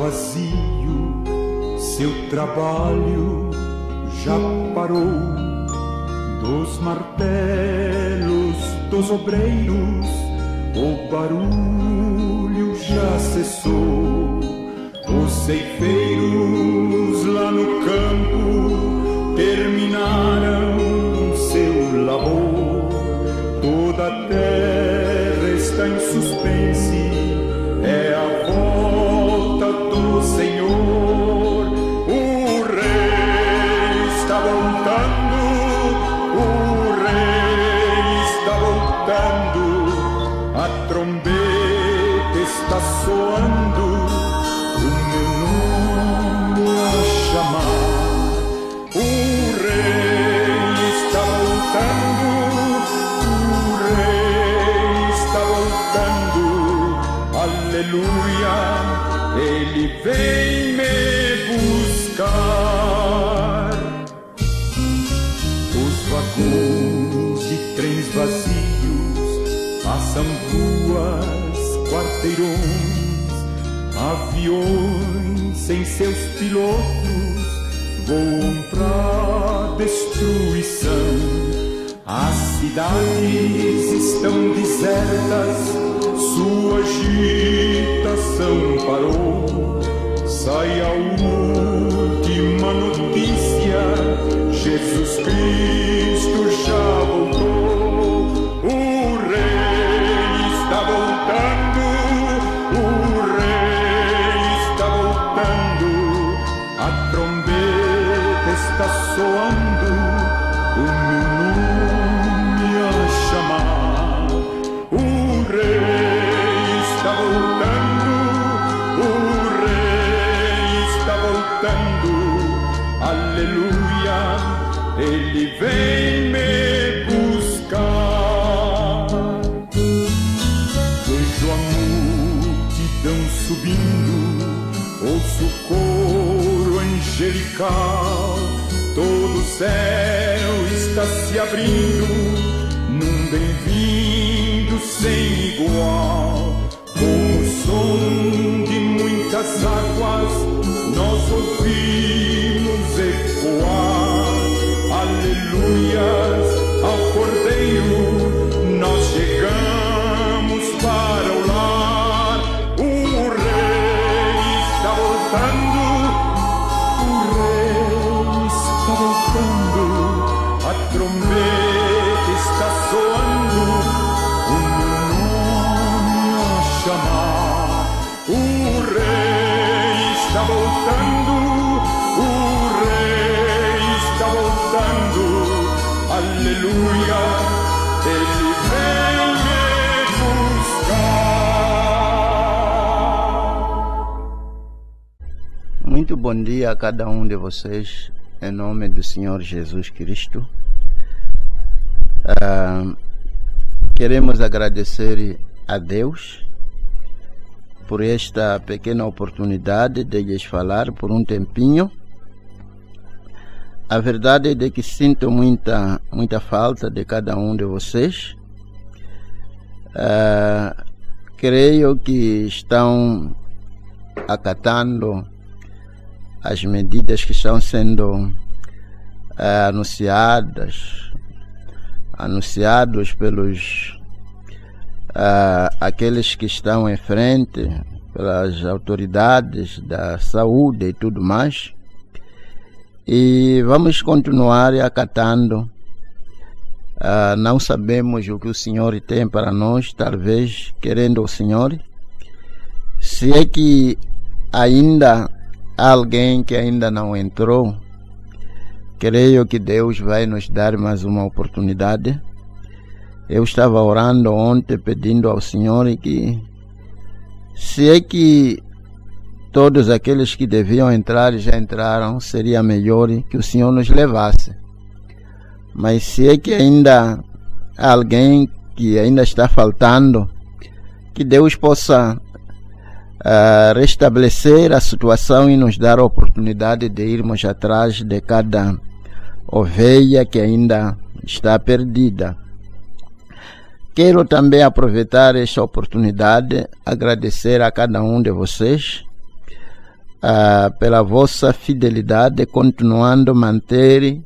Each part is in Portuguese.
vazio, seu trabalho já parou. Dos martelos dos obreiros, o barulho já cessou. Os ceifeiros lá no campo terminaram seu labor. Toda a terra está em suspense, é a volta do Senhor. O Rei está voltando, o Rei está voltando. A trombeta está soando, o meu nome a chamar. O Rei está voltando, o Rei está voltando. Aleluia, Ele vem me buscar. Os vagões de trens vazios passam ruas, quarteirões, aviões sem seus pilotos voam pra destruição. As cidades estão desertas, sua agitação parou. Sai a última notícia, Jesus Cristo já voltou. O Rei está voltando, o Rei está voltando. A trombeta está soando, o meu nome a chamar. O Rei está voltando, o Rei está voltando. Aleluia, Ele vem me buscar. Vejo a multidão subindo, ouço o coro angelical. Todo o céu está se abrindo num bem-vindo sem igual. Com o som de muitas águas nós ouvimos ecoar. Aleluias ao Cordeiro, nós chegamos para o lar. O Rei está voltando, o Rei está voltando. A trombeta está soando, o meu nome a chamar. O Rei está voltando, o Rei está voltando. Aleluia, Ele vem me buscar. Muito bom dia a cada um de vocês, em nome do Senhor Jesus Cristo. Queremos agradecer a Deus por esta pequena oportunidade de lhes falar por um tempinho. A verdade é de que sinto muita falta de cada um de vocês. Creio que estão acatando as medidas que estão sendo anunciados pelos aqueles que estão em frente, pelas autoridades da saúde e tudo mais. E vamos continuar acatando. Não sabemos o que o Senhor tem para nós, talvez querendo o Senhor. Se é que ainda há alguém que ainda não entrou, creio que Deus vai nos dar mais uma oportunidade. Eu estava orando ontem pedindo ao Senhor que, se é que todos aqueles que deviam entrar já entraram, seria melhor que o Senhor nos levasse. Mas se é que ainda há alguém que ainda está faltando, que Deus possa restabelecer a situação e nos dar a oportunidade de irmos atrás de cada ovelha que ainda está perdida. Quero também aproveitar esta oportunidade, agradecer a cada um de vocês pela vossa fidelidade, continuando a manter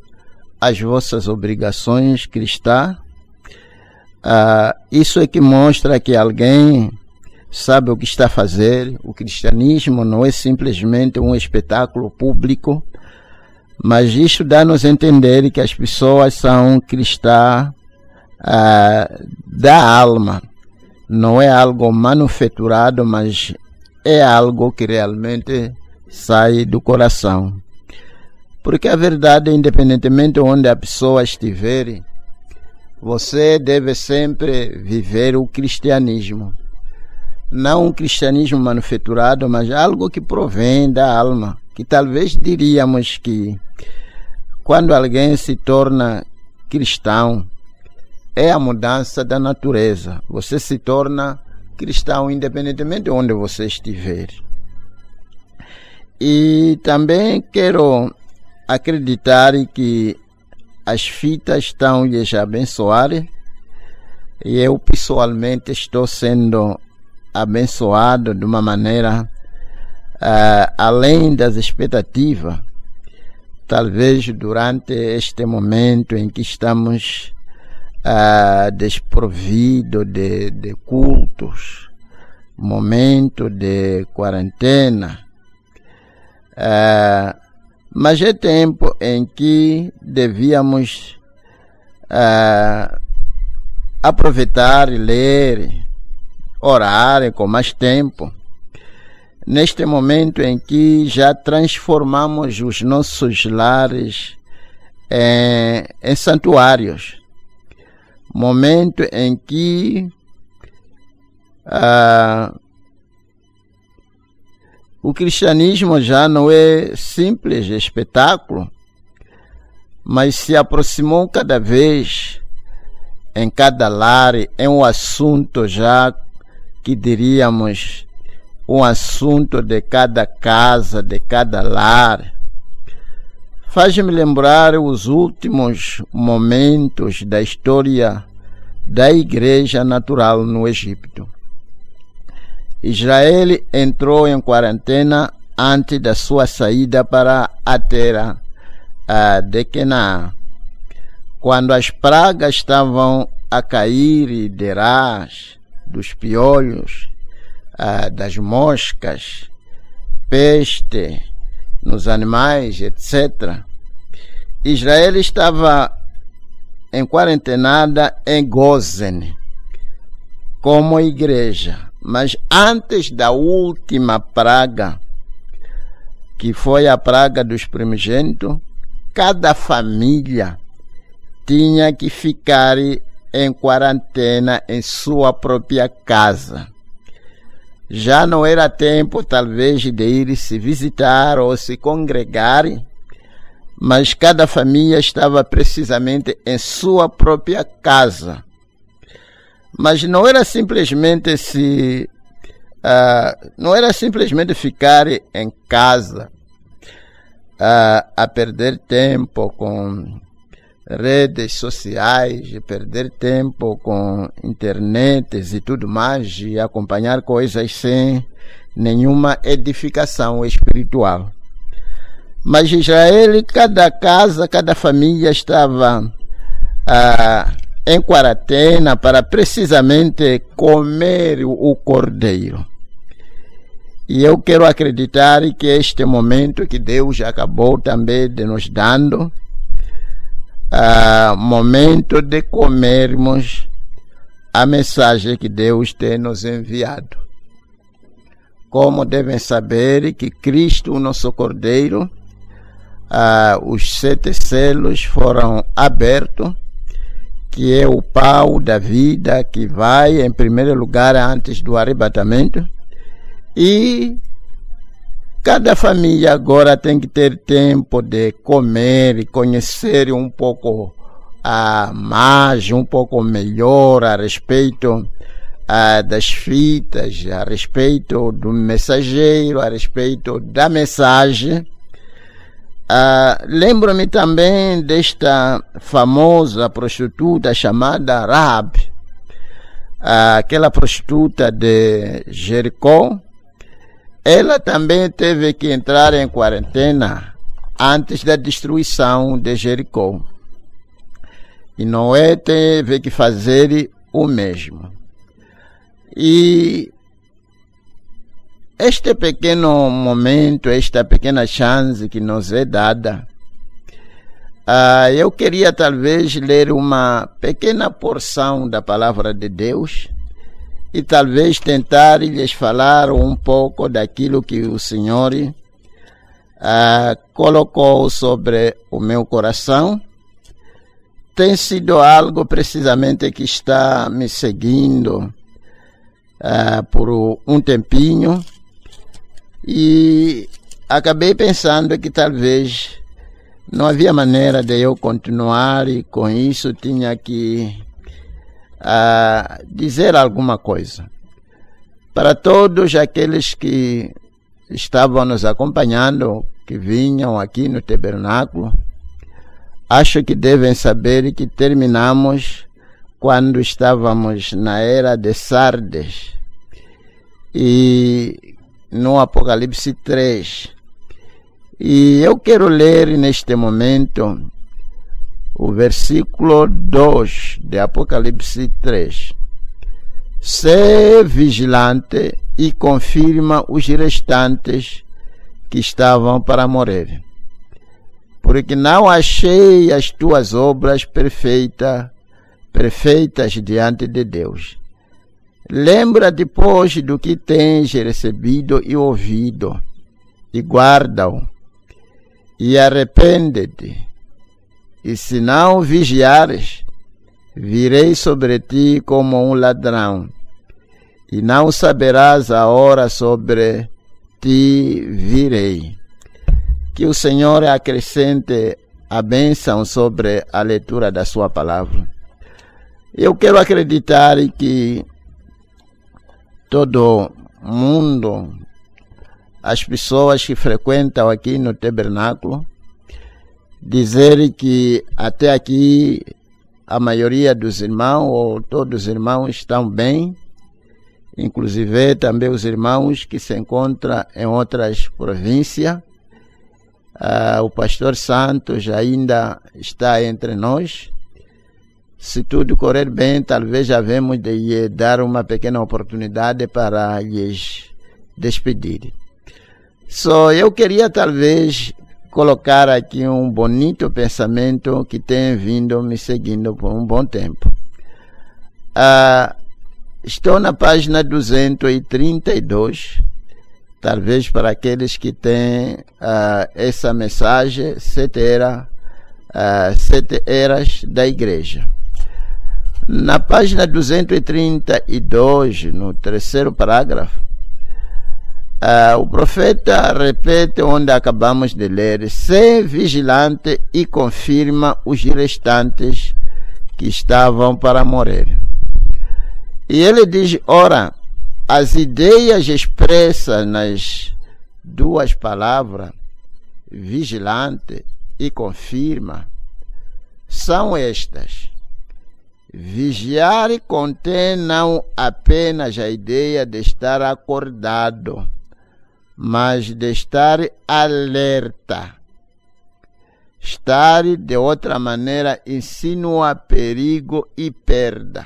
as vossas obrigações cristãs. Isso é que mostra que alguém sabe o que está a fazer. O cristianismo não é simplesmente um espetáculo público, mas isso dá-nos a entender que as pessoas são cristãs da alma. Não é algo manufaturado, mas é algo que realmente sai do coração. Porque a verdade, independentemente de onde a pessoa estiver, você deve sempre viver o cristianismo. Não um cristianismo manufaturado, mas algo que provém da alma. Que talvez diríamos que quando alguém se torna cristão, é a mudança da natureza. Você se torna cristão independentemente de onde você estiver. E também quero acreditar que as fitas estão lhes a abençoar, e eu pessoalmente estou sendo abençoado de uma maneira além das expectativas. Talvez durante este momento em que estamos desprovidos de cultos, momento de quarentena, mas é tempo em que devíamos aproveitar e ler, orar com mais tempo. Neste momento em que já transformamos os nossos lares em santuários. Momento em que o cristianismo já não é simples espetáculo, mas se aproximou cada vez em cada lar. É um assunto já que diríamos um assunto de cada casa, de cada lar. Faz-me lembrar os últimos momentos da história da igreja natural no Egito. Israel entrou em quarentena antes da sua saída para a terra de Canaã. Quando as pragas estavam a cair de rãs, dos piolhos, das moscas, peste nos animais, etc. Israel estava em quarentenada em Gósen, como igreja. Mas antes da última praga, que foi a praga dos primogênitos, cada família tinha que ficar em quarentena em sua própria casa. Já não era tempo, talvez, de ir se visitar ou se congregar, mas cada família estava precisamente em sua própria casa. Mas não era simplesmente ficar em casa a perder tempo com redes sociais, perder tempo com internets e tudo mais, e acompanhar coisas sem nenhuma edificação espiritual. Mas Israel, cada casa, cada família estava em quarentena para precisamente comer o cordeiro. E eu quero acreditar que este momento que Deus acabou também de nos dando, momento de comermos a mensagem que Deus tem nos enviado. Como devem saber que Cristo, o nosso Cordeiro, os 7 selos foram abertos, que é o pão da vida que vai em primeiro lugar antes do arrebatamento, e cada família agora tem que ter tempo de comer e conhecer um pouco mais, um pouco melhor a respeito das fitas, a respeito do mensageiro, a respeito da mensagem. Lembro-me também desta famosa prostituta chamada Rahab, aquela prostituta de Jericó, ela também teve que entrar em quarentena antes da destruição de Jericó. E Noé teve que fazer o mesmo. E este pequeno momento, esta pequena chance que nos é dada, eu queria talvez ler uma pequena porção da palavra de Deus e talvez tentar lhes falar um pouco daquilo que o Senhor colocou sobre o meu coração. Tem sido algo precisamente que está me seguindo por um tempinho, e acabei pensando que talvez não havia maneira de eu continuar, e com isso tinha que dizer alguma coisa. Para todos aqueles que estavam nos acompanhando, que vinham aqui no tabernáculo, acho que devem saber que terminamos quando estávamos na era de Sardes, e no Apocalipse 3. E eu quero ler neste momento o versículo 2 de Apocalipse 3. Sê vigilante e confirma os restantes que estavam para morrer, porque não achei as tuas obras perfeitas diante de Deus. Lembra-te, pois, do que tens recebido e ouvido, e guarda-o, e arrepende-te. E se não vigiares, virei sobre ti como um ladrão, e não saberás a hora sobre ti virei. Que o Senhor acrescente a bênção sobre a leitura da sua palavra. Eu quero acreditar que todo mundo, as pessoas que frequentam aqui no tabernáculo, dizer que até aqui a maioria dos irmãos, ou todos os irmãos, estão bem, inclusive também os irmãos que se encontram em outras províncias. O pastor Santos ainda está entre nós. Se tudo correr bem, talvez havemos de lhe dar uma pequena oportunidade para lhes despedir. Eu queria talvez colocar aqui um bonito pensamento que tem vindo me seguindo por um bom tempo. Estou na página 232, talvez para aqueles que têm essa mensagem, 7 eras da igreja. Na página 232, no terceiro parágrafo, o profeta repete onde acabamos de ler: sê vigilante e confirma os restantes que estavam para morrer. E ele diz: ora, as ideias expressas nas duas palavras, vigilante e confirma, são estas. Vigiar contém não apenas a ideia de estar acordado, mas de estar alerta. Estar, de outra maneira, insinua perigo e perda.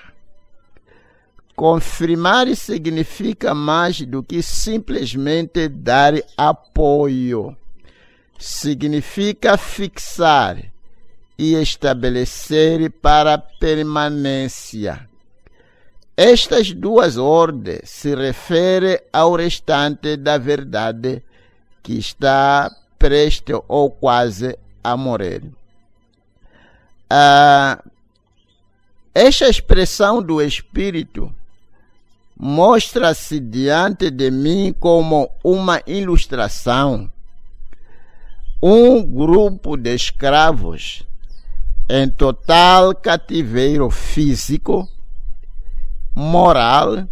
Confirmar significa mais do que simplesmente dar apoio. Significa fixar e estabelecer para permanência. Estas duas ordens se referem ao restante da verdade que está prestes ou quase a morrer. Esta expressão do Espírito mostra-se diante de mim como uma ilustração. Um grupo de escravos em total cativeiro físico, moral,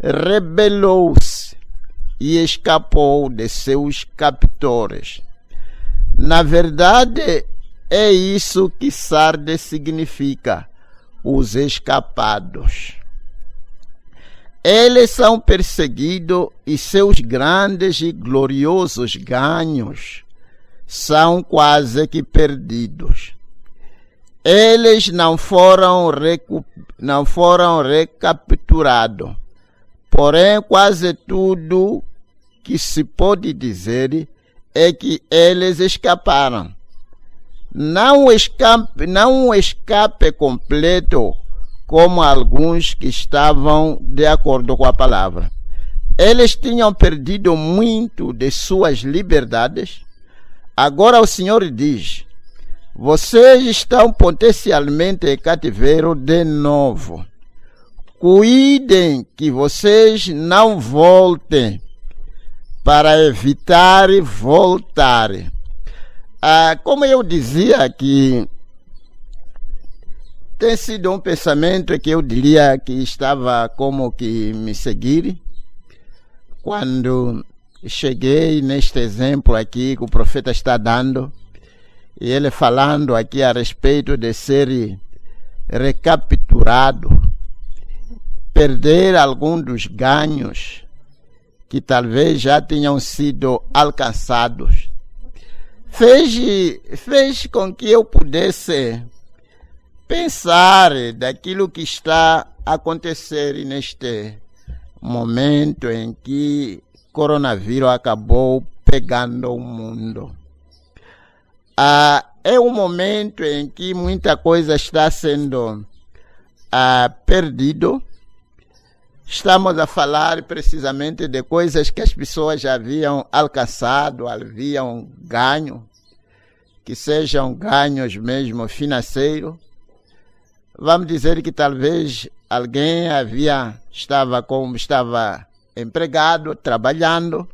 rebelou-se e escapou de seus captores. Na verdade, é isso que Sardes significa, os escapados. eles são perseguidos e seus grandes e gloriosos ganhos são quase que perdidos. Eles não foram recapturados, porém quase tudo que se pode dizer é que eles escaparam. Não um escape completo, como alguns que estavam de acordo com a palavra. Eles tinham perdido muito de suas liberdades. Agora o Senhor diz: vocês estão potencialmente em cativeiro de novo. Cuidem que vocês não voltem para evitar voltar. Como eu dizia, que tem sido um pensamento que eu diria que estava como que me seguir quando cheguei neste exemplo aqui que o profeta está dando, e ele falando aqui a respeito de ser recapturado, perder algum dos ganhos que talvez já tenham sido alcançados, fez com que eu pudesse pensar daquilo que está a acontecer neste momento em que o coronavírus acabou pegando o mundo. É um momento em que muita coisa está sendo perdido. Estamos a falar precisamente de coisas que as pessoas já haviam alcançado, haviam ganho, que sejam ganhos mesmo financeiros. Vamos dizer que talvez alguém estava empregado, trabalhando,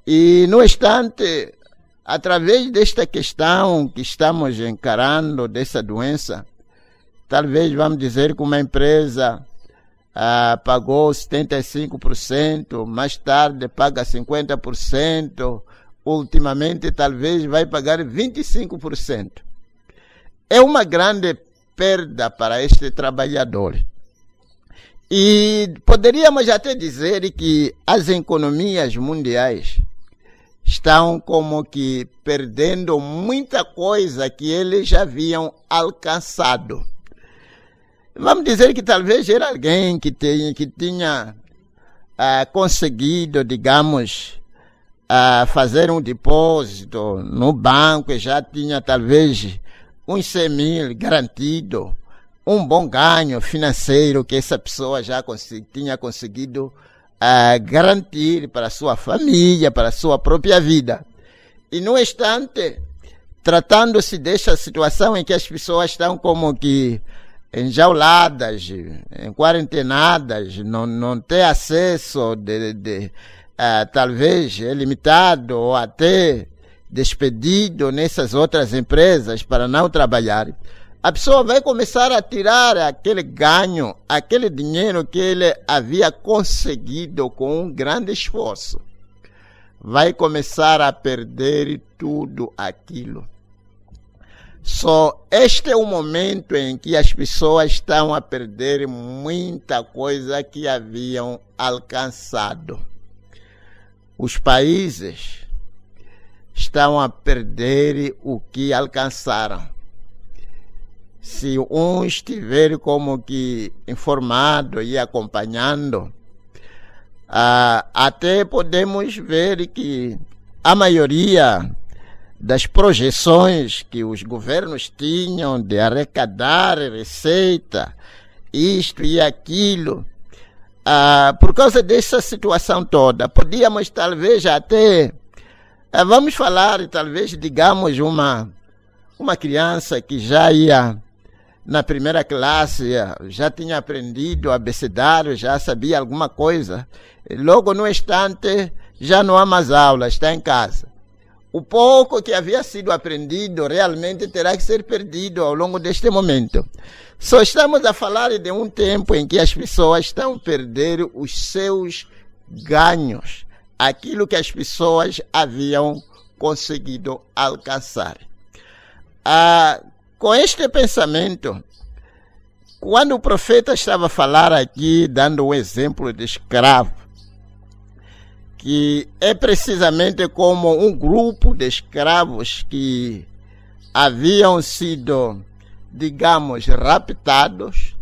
e no instante, através desta questão que estamos encarando, dessa doença, talvez vamos dizer que uma empresa pagou 75%, mais tarde paga 50%, ultimamente talvez vai pagar 25%. É uma grande perda para este trabalhador. E poderíamos até dizer que as economias mundiais estão como que perdendo muita coisa que eles já haviam alcançado. Vamos dizer que talvez era alguém que tinha conseguido, digamos, fazer um depósito no banco, e já tinha talvez uns 100 mil garantido, um bom ganho financeiro que essa pessoa já tinha conseguido garantir para a sua família, para a sua própria vida. E no instante, tratando-se dessa situação em que as pessoas estão como que enjauladas, quarentenadas, não ter acesso, talvez limitado ou até despedido nessas outras empresas para não trabalhar, a pessoa vai começar a tirar aquele ganho, aquele dinheiro que ele havia conseguido com um grande esforço. Vai começar a perder tudo aquilo. Só este é o momento em que as pessoas estão a perder muita coisa que haviam alcançado. Os países estão a perder o que alcançaram. Se um estiver como que informado e acompanhando, até podemos ver que a maioria das projeções que os governos tinham de arrecadar receita, isto e aquilo, por causa dessa situação toda, podíamos talvez até, vamos falar, talvez, digamos, uma criança que já ia na primeira classe, já tinha aprendido abecedário, já sabia alguma coisa, logo no instante já não há mais aula, está em casa. O pouco que havia sido aprendido realmente terá que ser perdido ao longo deste momento. Só estamos a falar de um tempo em que as pessoas estão a perder os seus ganhos, aquilo que as pessoas haviam conseguido alcançar. Com este pensamento, quando o profeta estava a falar aqui, dando um exemplo de escravo, que é precisamente como um grupo de escravos que haviam sido, digamos, raptados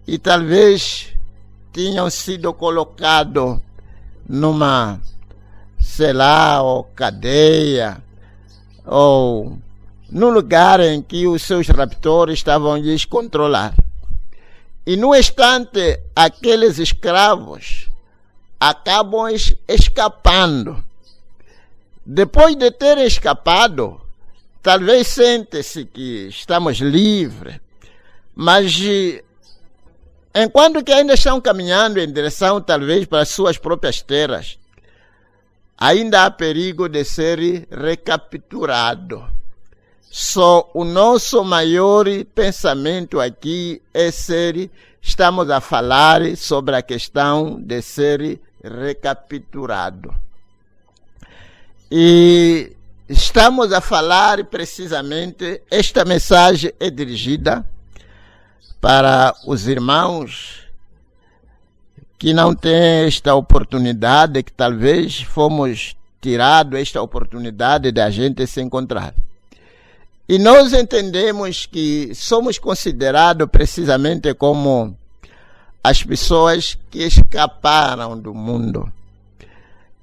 e talvez tinham sido colocados numa, sei lá, ou cadeia, ou num lugar em que os seus raptores estavam lhes controlar. E no instante, aqueles escravos acabam escapando. Depois de terem escapado, talvez sente-se que estamos livres, mas enquanto que ainda estão caminhando em direção talvez para as suas próprias terras, ainda há perigo de ser recapturado. Só o nosso maior pensamento aqui é estamos a falar sobre a questão de ser recapturado. E estamos a falar precisamente, esta mensagem é dirigida para os irmãos que não têm esta oportunidade, que talvez fomos tirados esta oportunidade de a gente se encontrar. E nós entendemos que somos considerados precisamente como as pessoas que escaparam do mundo.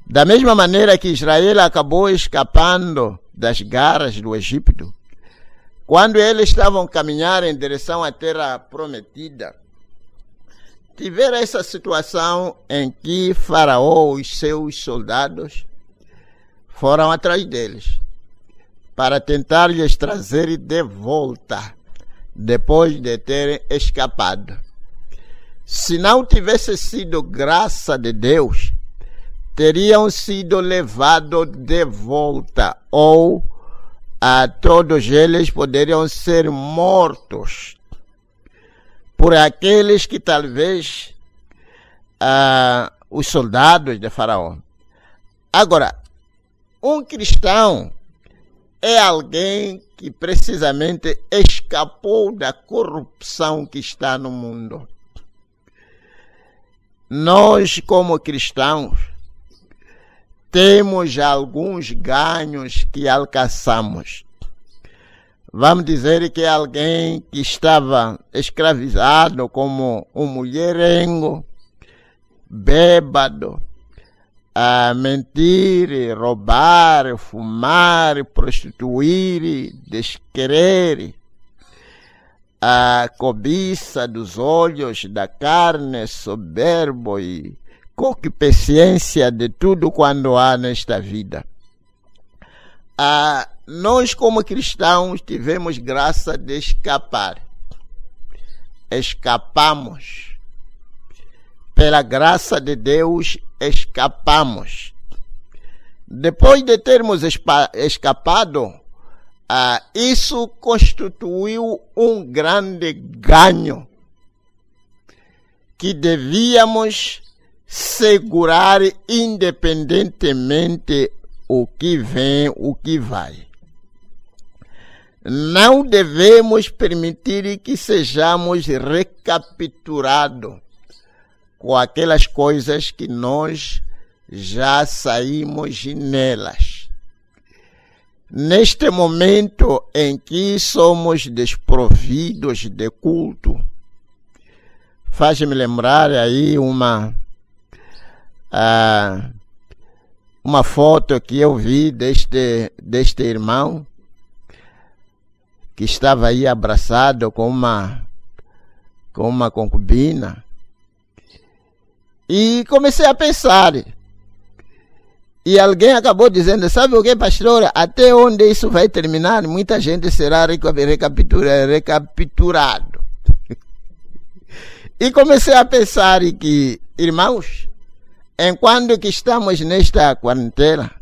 Da mesma maneira que Israel acabou escapando das garras do Egito, quando eles estavam caminhando em direção à terra prometida, tiveram essa situação em que Faraó e seus soldados foram atrás deles para tentar lhes trazer de volta, depois de terem escapado. Se não tivesse sido graça de Deus, teriam sido levados de volta, ou todos eles poderiam ser mortos por aqueles que talvez os soldados de Faraó. Agora, um cristão é alguém que precisamente escapou da corrupção que está no mundo. Nós, como cristãos, temos alguns ganhos que alcançamos. Vamos dizer que alguém que estava escravizado como um mulherengo, bêbado, a mentir, roubar, fumar, prostituir, desquerer, a cobiça dos olhos, da carne, soberbo e concupiscência de tudo quando há nesta vida. Nós, como cristãos, tivemos graça de escapar. Escapamos. Pela graça de Deus, escapamos. Depois de termos escapado, isso constituiu um grande ganho que devíamos segurar independentemente o que vem, o que vai. Não devemos permitir que sejamos recapturados com aquelas coisas que nós já saímos nelas. Neste momento em que somos desprovidos de culto, faz-me lembrar aí uma foto que eu vi deste irmão que estava aí abraçado com uma concubina. E comecei a pensar. E alguém acabou dizendo, sabe o que, pastor? Até onde isso vai terminar, muita gente será recapturado. E comecei a pensar que, irmãos, enquanto que estamos nesta quarentena,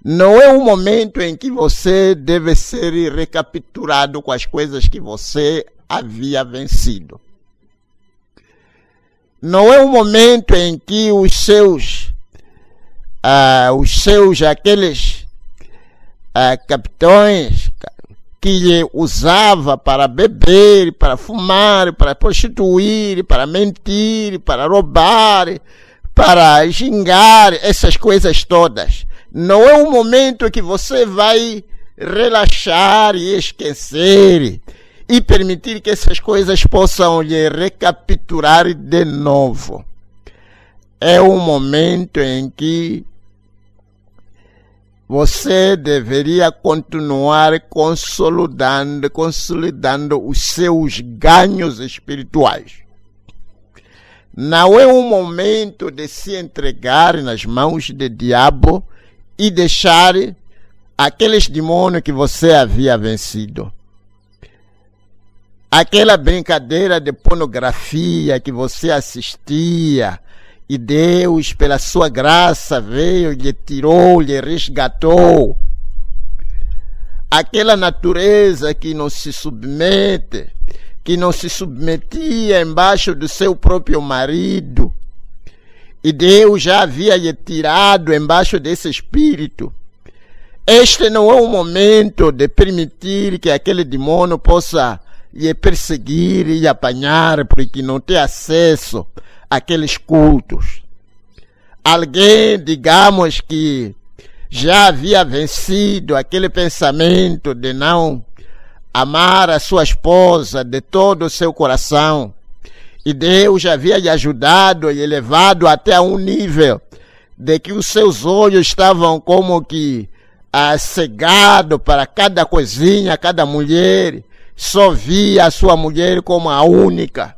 não é um momento em que você deve ser recapturado com as coisas que você havia vencido. Não é um momento em que os seus aqueles capitães que usava para beber, para fumar, para prostituir, para mentir, para roubar, para gingar, essas coisas todas. Não é um momento que você vai relaxar e esquecer e permitir que essas coisas possam lhe recapitular de novo. É um momento em que você deveria continuar consolidando os seus ganhos espirituais. Não é um momento de se entregar nas mãos do diabo e deixar aqueles demônios que você havia vencido. Aquela brincadeira de pornografia que você assistia, e Deus, pela sua graça, veio, lhe tirou, lhe resgatou. Aquela natureza que não se submete, que não se submetia embaixo do seu próprio marido. E Deus já havia lhe tirado embaixo desse espírito. Este não é o momento de permitir que aquele demônio possa lhe perseguir e lhe apanhar, porque não tem acesso àqueles cultos. Alguém, digamos que já havia vencido aquele pensamento de não amar a sua esposa de todo o seu coração, e Deus já havia lhe ajudado e elevado até um nível de que os seus olhos estavam como que cegado para cada coisinha, cada mulher, só via a sua mulher como a única.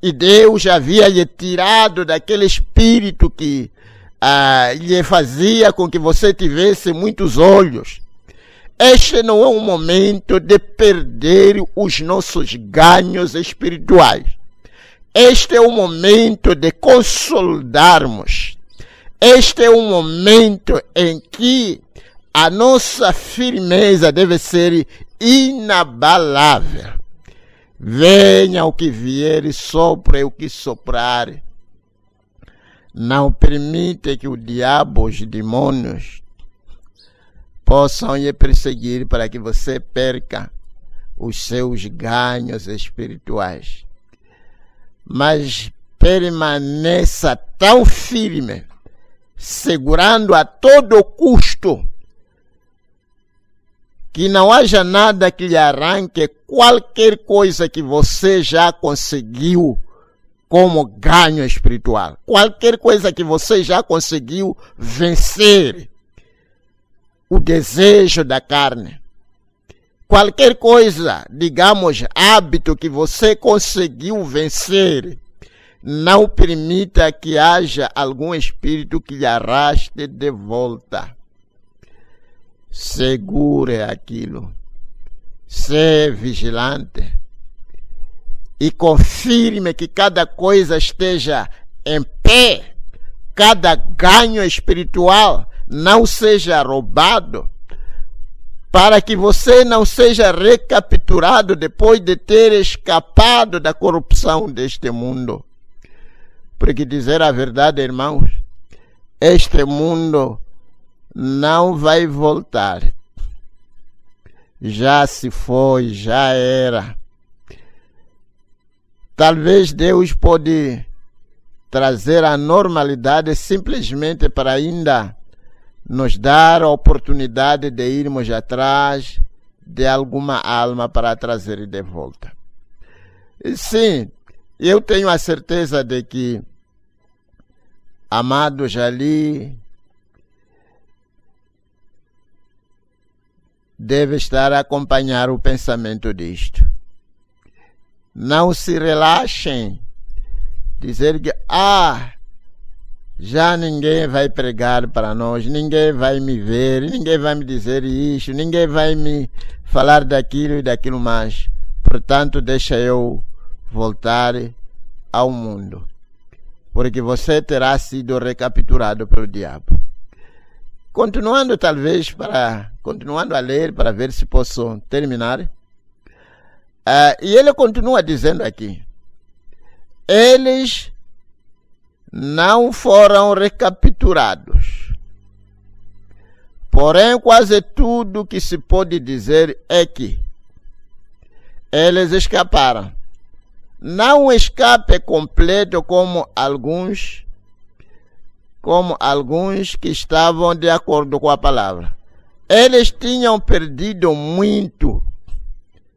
E Deus já havia lhe tirado daquele espírito que lhe fazia com que você tivesse muitos olhos. Este não é um momento de perder os nossos ganhos espirituais. Este é o momento de consolidarmos. Este é um momento em que a nossa firmeza deve ser inabalável. Venha o que vier e sopre o que soprar. Não permite que o diabo, os demônios, possam lhe perseguir para que você perca os seus ganhos espirituais. Mas permaneça tão firme, segurando a todo custo, que não haja nada que lhe arranque qualquer coisa que você já conseguiu como ganho espiritual. Qualquer coisa que você já conseguiu vencer. O desejo da carne. Qualquer coisa, digamos, hábito que você conseguiu vencer. Não permita que haja algum espírito que lhe arraste de volta. Segure aquilo. Seja vigilante. E confirme que cada coisa esteja em pé. Cada ganho espiritual não seja roubado. Para que você não seja recapturado depois de ter escapado da corrupção deste mundo. Porque dizer a verdade, irmãos, este mundo não vai voltar. Já se foi, já era. Talvez Deus pode trazer a normalidade simplesmente para ainda nos dar a oportunidade de irmos atrás de alguma alma para trazer de volta. E sim, eu tenho a certeza de que amado Jali deve estar a acompanhar o pensamento disto. Não se relaxem. Dizer que, já ninguém vai pregar para nós, ninguém vai me ver, ninguém vai me dizer isso, ninguém vai me falar daquilo e daquilo mais. Portanto, deixa eu voltar ao mundo. Porque você terá sido recapturado pelo diabo. Continuando continuando a ler para ver se posso terminar. E ele continua dizendo aqui. Eles não foram recapturados. Porém, quase tudo que se pode dizer é que eles escaparam. Não um escape completo como alguns que estavam de acordo com a palavra. Eles tinham perdido muito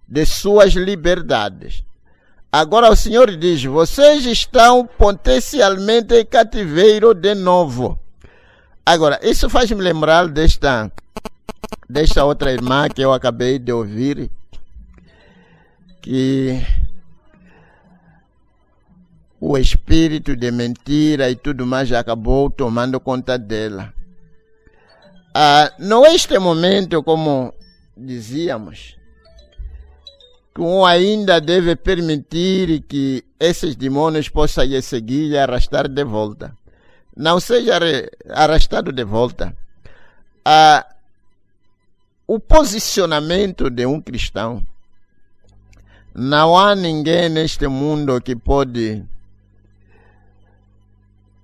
de suas liberdades. Agora o Senhor diz: vocês estão potencialmente em cativeiro de novo. Agora, isso faz-me lembrar desta outra irmã que eu acabei de ouvir, que o espírito de mentira e tudo mais acabou tomando conta dela. Neste momento, como dizíamos, que um ainda deve permitir que esses demônios possam lhe seguir e arrastar de volta. Não seja arrastado de volta. O posicionamento de um cristão, não há ninguém neste mundo que pode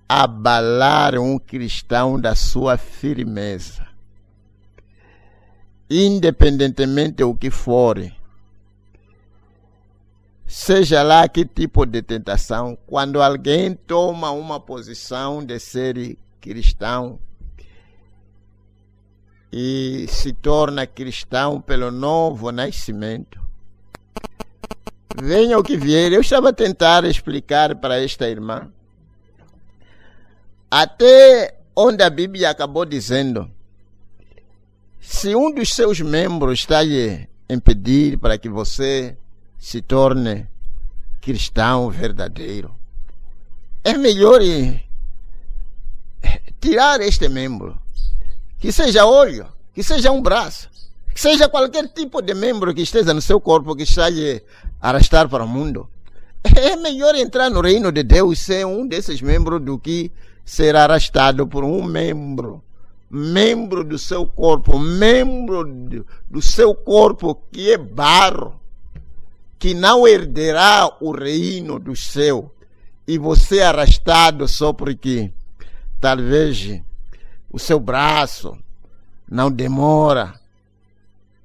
abalar um cristão da sua firmeza, independentemente do que for. Seja lá que tipo de tentação, quando alguém toma uma posição de ser cristão e se torna cristão pelo novo nascimento, venha o que vier. Eu estava a tentar explicar para esta irmã até onde a Bíblia acabou dizendo: se um dos seus membros está lhe impedir para que você se torne cristão verdadeiro, é melhor tirar este membro, que seja olho, que seja um braço, que seja qualquer tipo de membro que esteja no seu corpo, que está lhe arrastar para o mundo. É melhor entrar no reino de Deus ser um desses membros do que ser arrastado por um membro do seu corpo, do seu corpo que é barro, que não herderá o reino do céu, e você arrastado só porque talvez o seu braço não demora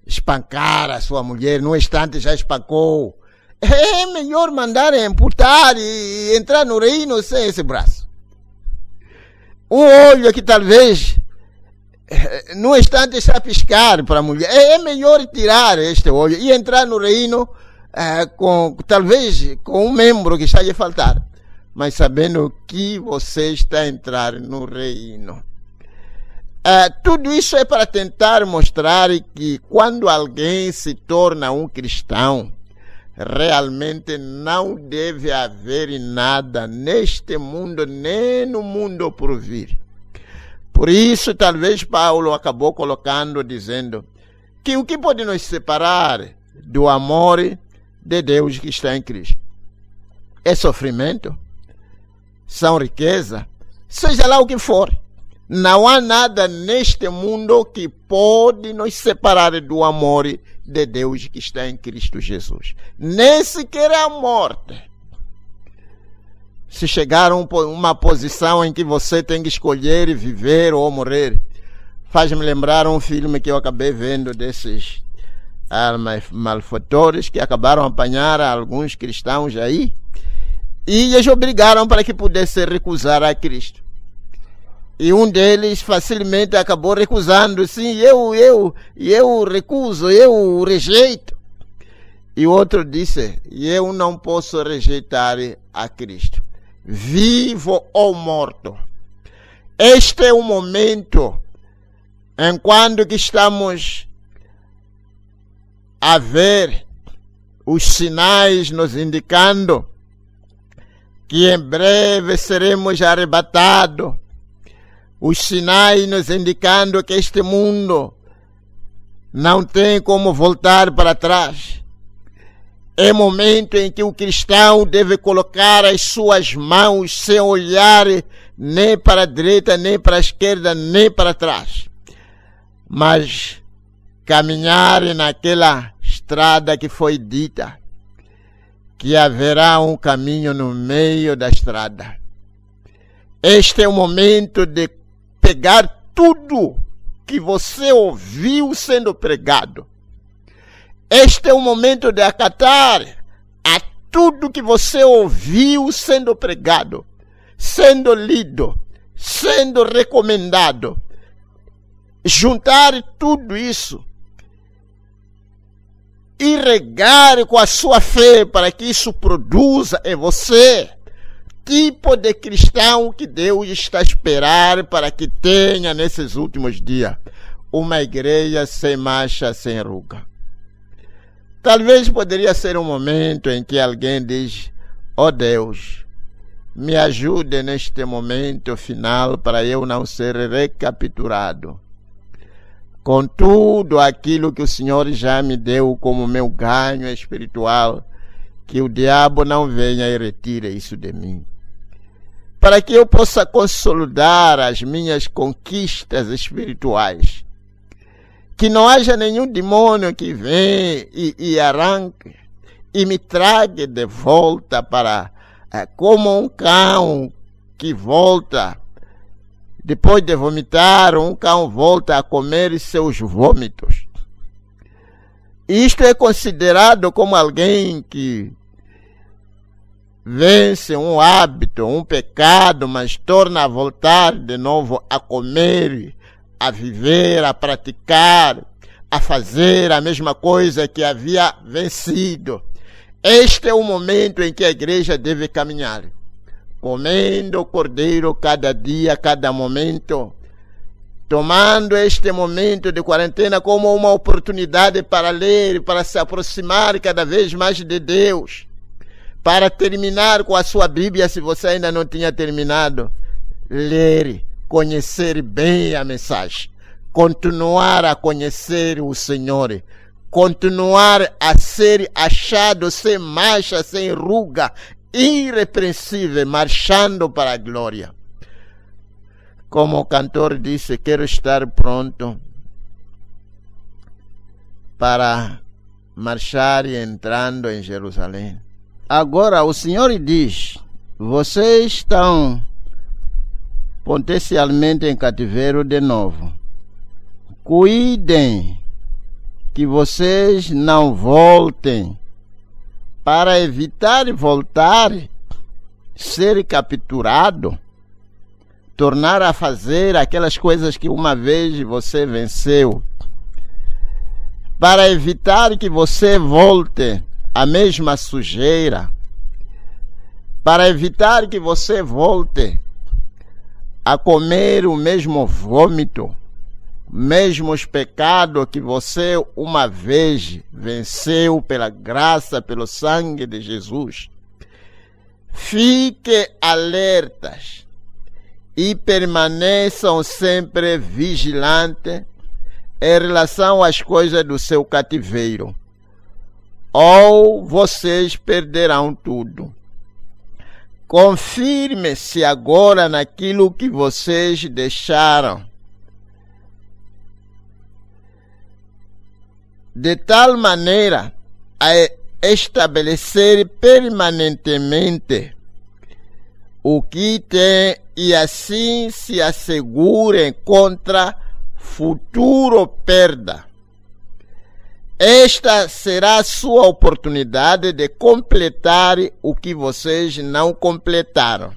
espancar a sua mulher, no instante já espancou. É melhor mandar amputar e entrar no reino sem esse braço. Um olho que talvez no instante está a piscar para a mulher, é melhor tirar este olho e entrar no reino talvez com um membro que está a lhe faltar, mas sabendo que você está a entrar no reino. Tudo isso é para tentar mostrar que quando alguém se torna um cristão, realmente não deve haver nada neste mundo, nem no mundo por vir. Por isso, talvez Paulo acabou colocando, dizendo que o que pode nos separar do amor de Deus que está em Cristo é sofrimento, são riqueza, seja lá o que for. Não há nada neste mundo que pode nos separar do amor de Deus que está em Cristo Jesus. Nem sequer a morte. Se chegar a uma posição em que você tem que escolher viver ou morrer, faz-me lembrar um filme que eu acabei vendo desses malfeitores que acabaram a apanhar alguns cristãos aí e eles obrigaram para que pudessem recusar a Cristo. E um deles facilmente acabou recusando. Sim, eu recuso, eu rejeito. E o outro disse: eu não posso rejeitar a Cristo, vivo ou morto. Este é o momento enquanto que estamos a ver os sinais nos indicando que em breve seremos arrebatados. Os sinais nos indicando que este mundo não tem como voltar para trás. É momento em que o cristão deve colocar as suas mãos sem olhar nem para a direita, nem para a esquerda, nem para trás, mas caminhar naquela estrada que foi dita, que haverá um caminho no meio da estrada. Este é o momento de pegar tudo que você ouviu sendo pregado Este é o momento de acatar a tudo que você ouviu sendo pregado, sendo lido, sendo recomendado. Juntar tudo isso e regar com a sua fé para que isso produza em você tipo de cristão que Deus está a esperar para que tenha nesses últimos dias. Uma igreja sem mancha, sem ruga. Talvez poderia ser um momento em que alguém diz: ó Deus, me ajude neste momento final para eu não ser recapturado com tudo aquilo que o Senhor já me deu como meu ganho espiritual, que o diabo não venha e retire isso de mim. Para que eu possa consolidar as minhas conquistas espirituais. Que não haja nenhum demônio que venha e arranque e me traga de volta para, como um cão que volta, depois de vomitar, um cão volta a comer seus vômitos. Isto é considerado como alguém que vence um hábito, um pecado, mas torna a voltar de novo a comer, a viver, a praticar, a fazer a mesma coisa que havia vencido. Este é o momento em que a igreja deve caminhar, comendo o cordeiro cada dia, cada momento, tomando este momento de quarentena como uma oportunidade para ler, para se aproximar cada vez mais de Deus, para terminar com a sua Bíblia, se você ainda não tinha terminado, ler, conhecer bem a mensagem, continuar a conhecer o Senhor, continuar a ser achado sem mancha, sem ruga, irrepreensível, marchando para a glória. Como o cantor disse, quero estar pronto para marchar e entrando em Jerusalém. Agora o Senhor diz: vocês estão potencialmente em cativeiro de novo. Cuidem que vocês não voltem, para evitar voltar, ser capturado, tornar a fazer aquelas coisas que uma vez você venceu, para evitar que você volte à mesma sujeira, para evitar que você volte a comer o mesmo vômito, mesmos pecados que você uma vez venceu pela graça, pelo sangue de Jesus. Fique alertas e permaneçam sempre vigilantes em relação às coisas do seu cativeiro, ou vocês perderão tudo. Confirme-se agora naquilo que vocês deixaram, de tal maneira a estabelecer permanentemente o que tem, e assim se assegurem contra futuro perda. Esta será a sua oportunidade de completar o que vocês não completaram.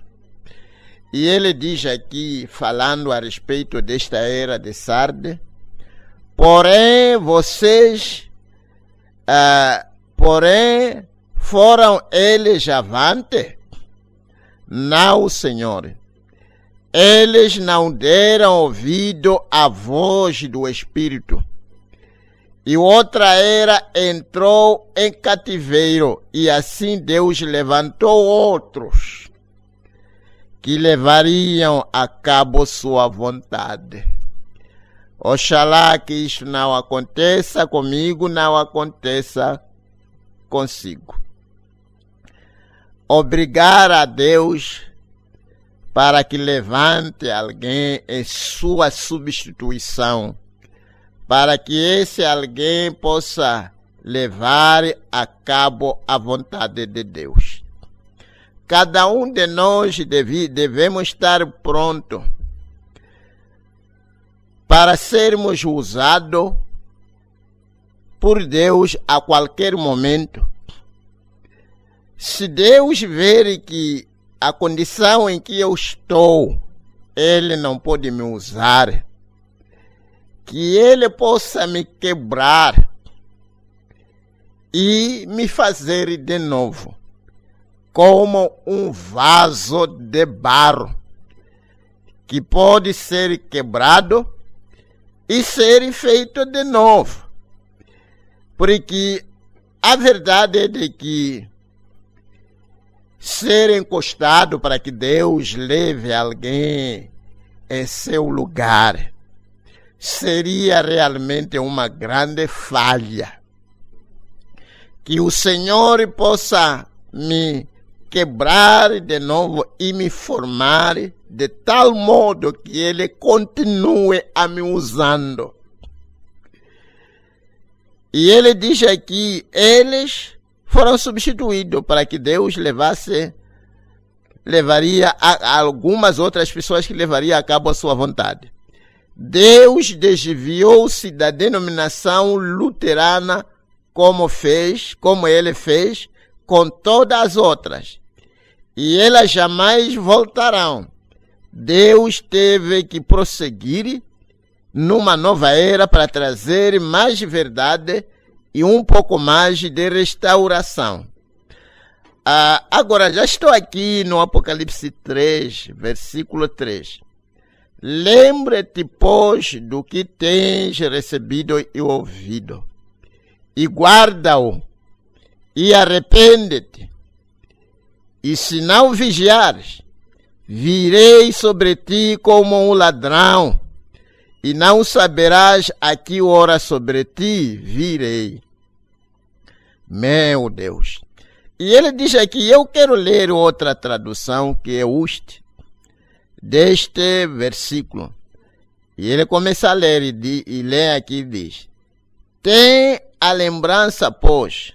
E ele diz aqui, falando a respeito desta era de Sardes: porém foram eles avante? Não, Senhor. Eles não deram ouvido à voz do Espírito. E outra era entrou em cativeiro, e assim Deus levantou outros que levariam a cabo sua vontade. Oxalá que isto não aconteça comigo, não aconteça consigo. Obrigar a Deus para que levante alguém em sua substituição, para que esse alguém possa levar a cabo a vontade de Deus. Cada um de nós devemos estar pronto para sermos usados por Deus a qualquer momento. Se Deus ver que a condição em que eu estou, Ele não pode me usar, que Ele possa me quebrar e me fazer de novo, como um vaso de barro, que pode ser quebrado e ser feito de novo. Porque a verdade é de que ser encostado para que Deus leve alguém em seu lugar seria realmente uma grande falha. Que o Senhor possa me quebrar de novo e me formar de tal modo que Ele continue a me usando. E Ele diz aqui, eles foram substituídos para que Deus levaria a algumas outras pessoas que levaria a cabo a sua vontade. Deus desviou-se da denominação luterana como Ele fez com todas as outras, e elas jamais voltarão. Deus teve que prosseguir numa nova era para trazer mais verdade e um pouco mais de restauração. Agora, já estou aqui no Apocalipse 3, versículo 3. Lembra-te, pois, do que tens recebido e ouvido, e guarda-o, e arrepende-te. E se não vigiares, virei sobre ti como um ladrão, e não saberás a que hora sobre ti virei. Meu Deus. E ele diz aqui, eu quero ler outra tradução, que é deste versículo. E ele começa a ler e lê aqui e diz: tem a lembrança, pois,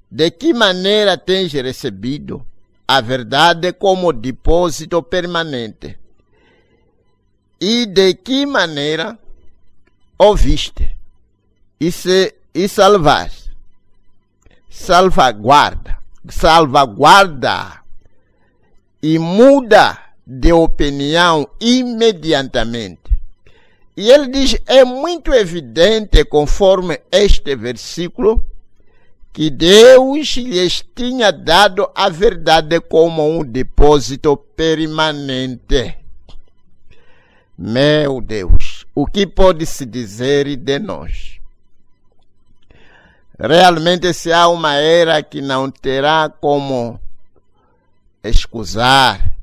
de que maneira tens recebido a verdade como depósito permanente, e de que maneira ouviste e salvaguarda e muda de opinião imediatamente. E ele diz, é muito evidente, conforme este versículo, que Deus lhes tinha dado a verdade como um depósito permanente. Meu Deus, o que pode se dizer de nós? Realmente, se há uma era que não terá como escusar,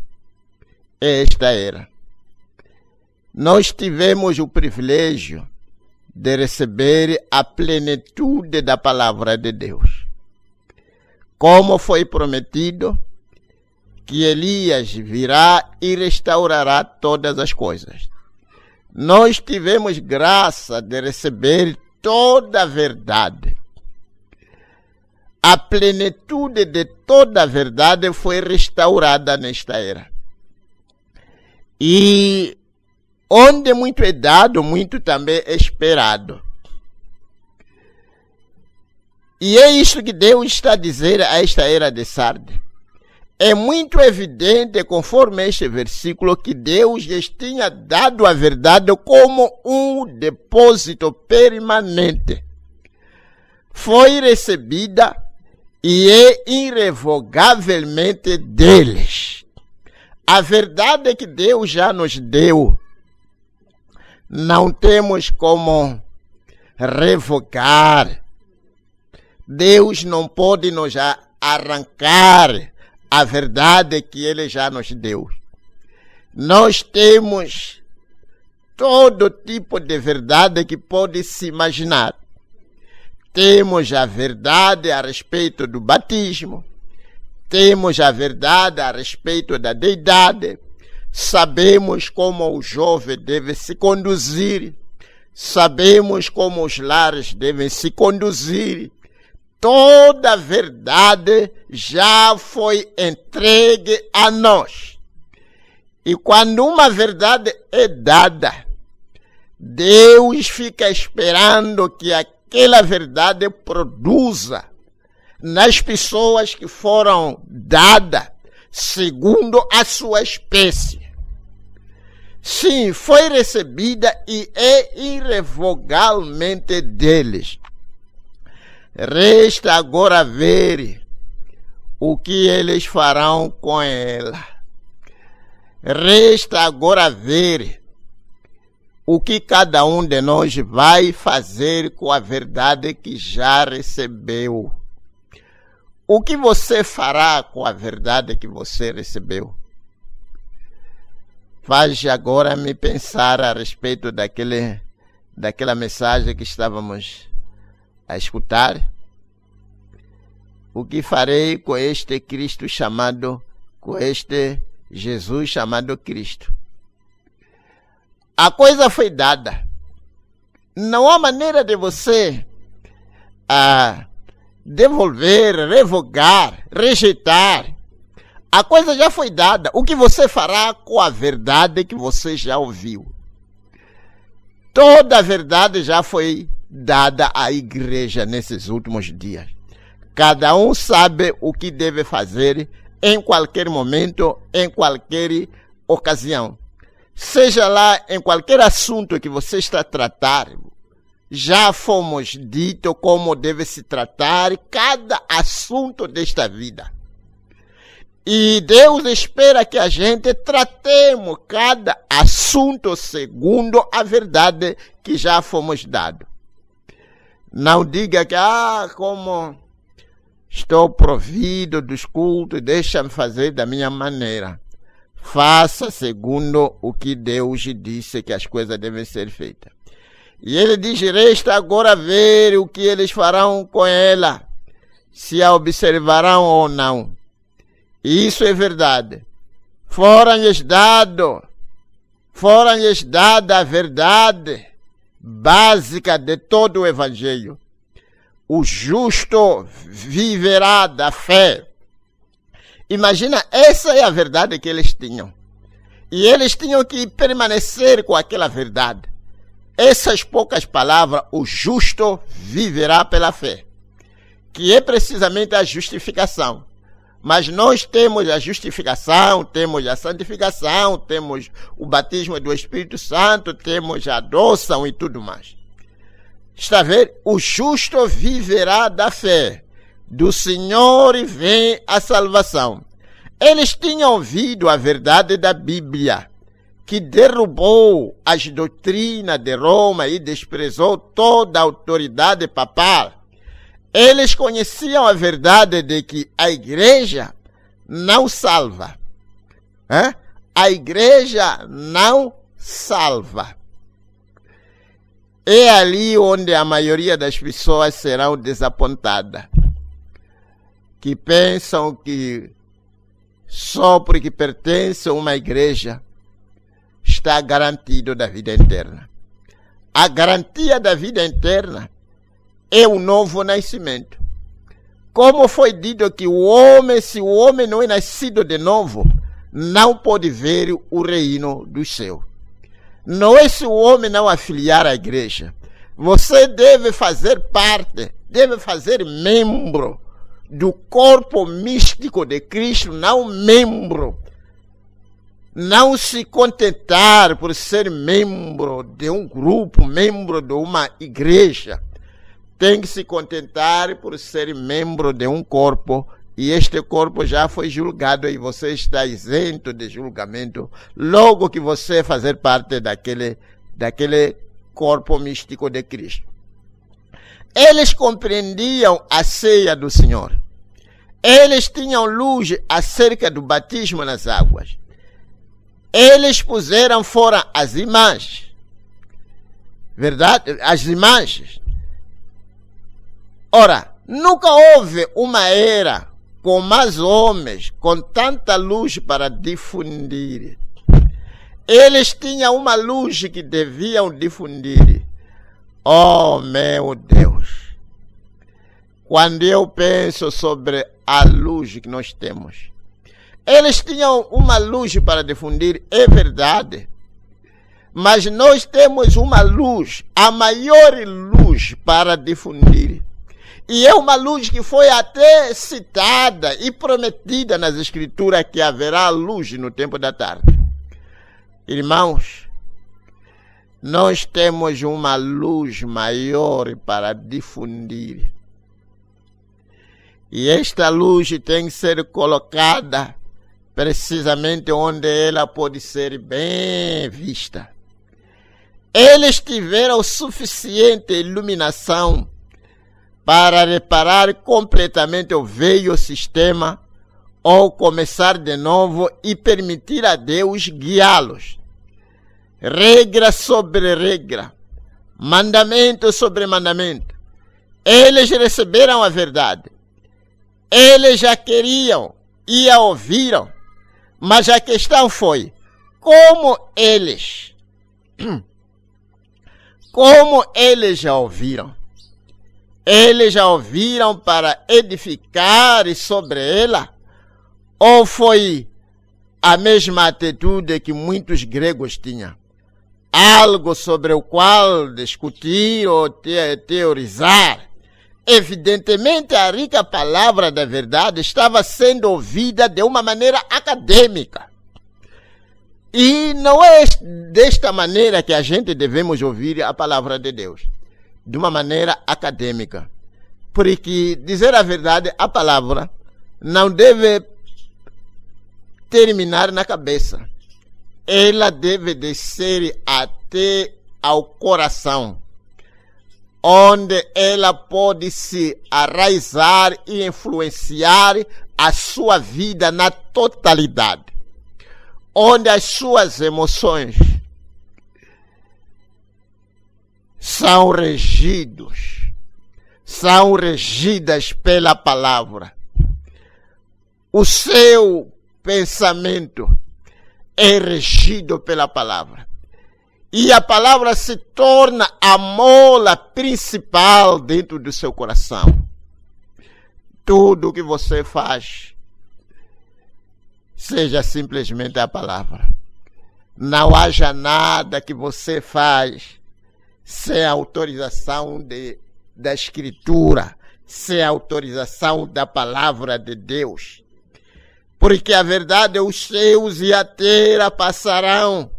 é esta era. Nós tivemos o privilégio de receber a plenitude da palavra de Deus. Como foi prometido, que Elias virá e restaurará todas as coisas. Nós tivemos graça de receber toda a verdade. A plenitude de toda a verdade foi restaurada nesta era. E onde muito é dado, muito também é esperado. E é isso que Deus está a dizer a esta era de Sardes. É muito evidente, conforme este versículo, que Deus lhes tinha dado a verdade como um depósito permanente. Foi recebida e é irrevogavelmente deles. A verdade que Deus já nos deu, não temos como revogar. Deus não pode nos arrancar a verdade que Ele já nos deu. Nós temos todo tipo de verdade que pode se imaginar. Temos a verdade a respeito do batismo. Temos a verdade a respeito da deidade. Sabemos como o jovem deve se conduzir. Sabemos como os lares devem se conduzir. Toda a verdade já foi entregue a nós. E quando uma verdade é dada, Deus fica esperando que aquela verdade produza nas pessoas que foram dadas segundo a sua espécie. Sim, foi recebida e é irrevogavelmente deles. Resta agora ver o que eles farão com ela. Resta agora ver o que cada um de nós vai fazer com a verdade que já recebeu. O que você fará com a verdade que você recebeu? Faz agora me pensar a respeito daquela mensagem que estávamos a escutar. O que farei com este Cristo chamado, com este Jesus chamado Cristo? A coisa foi dada. Não há maneira de você devolver, revogar, rejeitar. A coisa já foi dada. O que você fará com a verdade que você já ouviu? Toda a verdade já foi dada à igreja nesses últimos dias. Cada um sabe o que deve fazer em qualquer momento, em qualquer ocasião. Seja lá em qualquer assunto que você está a tratar, já fomos dito como deve se tratar cada assunto desta vida. E Deus espera que a gente tratemos cada assunto segundo a verdade que já fomos dados. Não diga que, como estou provido dos cultos, deixa-me fazer da minha maneira. Faça segundo o que Deus disse que as coisas devem ser feitas. E ele diz, resta agora ver o que eles farão com ela, se a observarão ou não. Isso é verdade. Foram-lhes dada a verdade básica de todo o Evangelho. O justo viverá da fé. Imagina, essa é a verdade que eles tinham. E eles tinham que permanecer com aquela verdade. Essas poucas palavras, o justo viverá pela fé, que é precisamente a justificação. Mas nós temos a justificação, temos a santificação, temos o batismo do Espírito Santo, temos a adoção e tudo mais. Está a ver? O justo viverá da fé. Do Senhor vem a salvação. Eles tinham ouvido a verdade da Bíblia, que derrubou as doutrinas de Roma e desprezou toda a autoridade papal. Eles conheciam a verdade de que a igreja não salva. A igreja não salva. É ali onde a maioria das pessoas serão desapontadas, que pensam que só porque pertence a uma igreja está garantido da vida eterna. A garantia da vida eterna é o novo nascimento. Como foi dito que se o homem não é nascido de novo, não pode ver o reino do céu. Não é se o homem não afiliar à igreja. Você deve fazer parte, deve fazer membro do corpo místico de Cristo, não membro. Não se contentar por ser membro de um grupo, membro de uma igreja. Tem que se contentar por ser membro de um corpo, e este corpo já foi julgado e você está isento de julgamento logo que você fazer parte daquele corpo místico de Cristo. Eles compreendiam a ceia do Senhor. Eles tinham luz acerca do batismo nas águas. Eles puseram fora as imagens. Verdade? As imagens. Ora, nunca houve uma era com mais homens, com tanta luz para difundir. Eles tinham uma luz que deviam difundir. Oh, meu Deus! Quando eu penso sobre a luz que nós temos, eles tinham uma luz para difundir, é verdade. Mas nós temos uma luz, a maior luz para difundir. E é uma luz que foi até citada e prometida nas Escrituras, que haverá luz no tempo da tarde. Irmãos, nós temos uma luz maior para difundir. E esta luz tem que ser colocada precisamente onde ela pode ser bem vista. Eles tiveram suficiente iluminação para reparar completamente o velho sistema ou começar de novo e permitir a Deus guiá-los. Regra sobre regra, mandamento sobre mandamento. Eles receberam a verdade. Eles já queriam e a ouviram. Mas a questão foi, como eles já ouviram? Eles já ouviram para edificar sobre ela? Ou foi a mesma atitude que muitos gregos tinham? Algo sobre o qual discutir ou teorizar. Evidentemente, a rica palavra da verdade estava sendo ouvida de uma maneira acadêmica. E não é desta maneira que a gente devemos ouvir a palavra de Deus. De uma maneira acadêmica. Porque, dizer a verdade, a palavra não deve terminar na cabeça. Ela deve descer até ao coração, onde ela pode se arraizar e influenciar a sua vida na totalidade, onde as suas emoções são regidas pela palavra. O seu pensamento é regido pela palavra. E a palavra se torna a mola principal dentro do seu coração. Tudo o que você faz, seja simplesmente a palavra. Não haja nada que você faz sem a autorização da Escritura, sem a autorização da palavra de Deus. Porque a verdade, os céus e a terra passarão,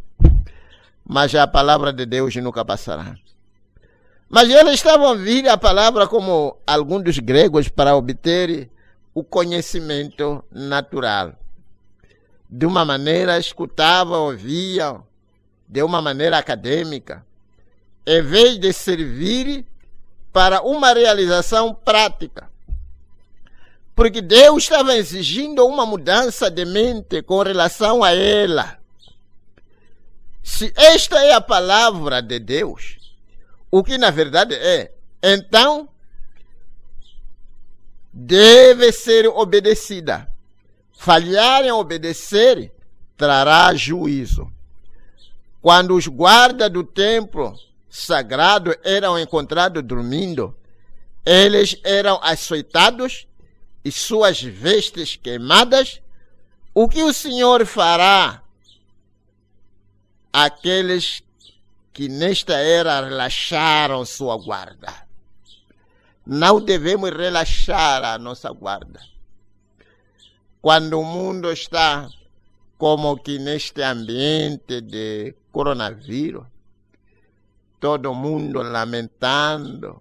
mas a palavra de Deus nunca passará. Mas eles estavam a ouvir a palavra como alguns dos gregos para obter o conhecimento natural. De uma maneira escutavam, ouviam, de uma maneira acadêmica, em vez de servir para uma realização prática. Porque Deus estava exigindo uma mudança de mente com relação a ela. Se esta é a palavra de Deus, o que na verdade é, então deve ser obedecida. Falhar em obedecer trará juízo. Quando os guardas do templo sagrado eram encontrados dormindo, eles eram açoitados e suas vestes queimadas. O que o Senhor fará àqueles que nesta era relaxaram sua guarda? Não devemos relaxar a nossa guarda. Quando o mundo está como que neste ambiente de coronavírus, todo mundo lamentando,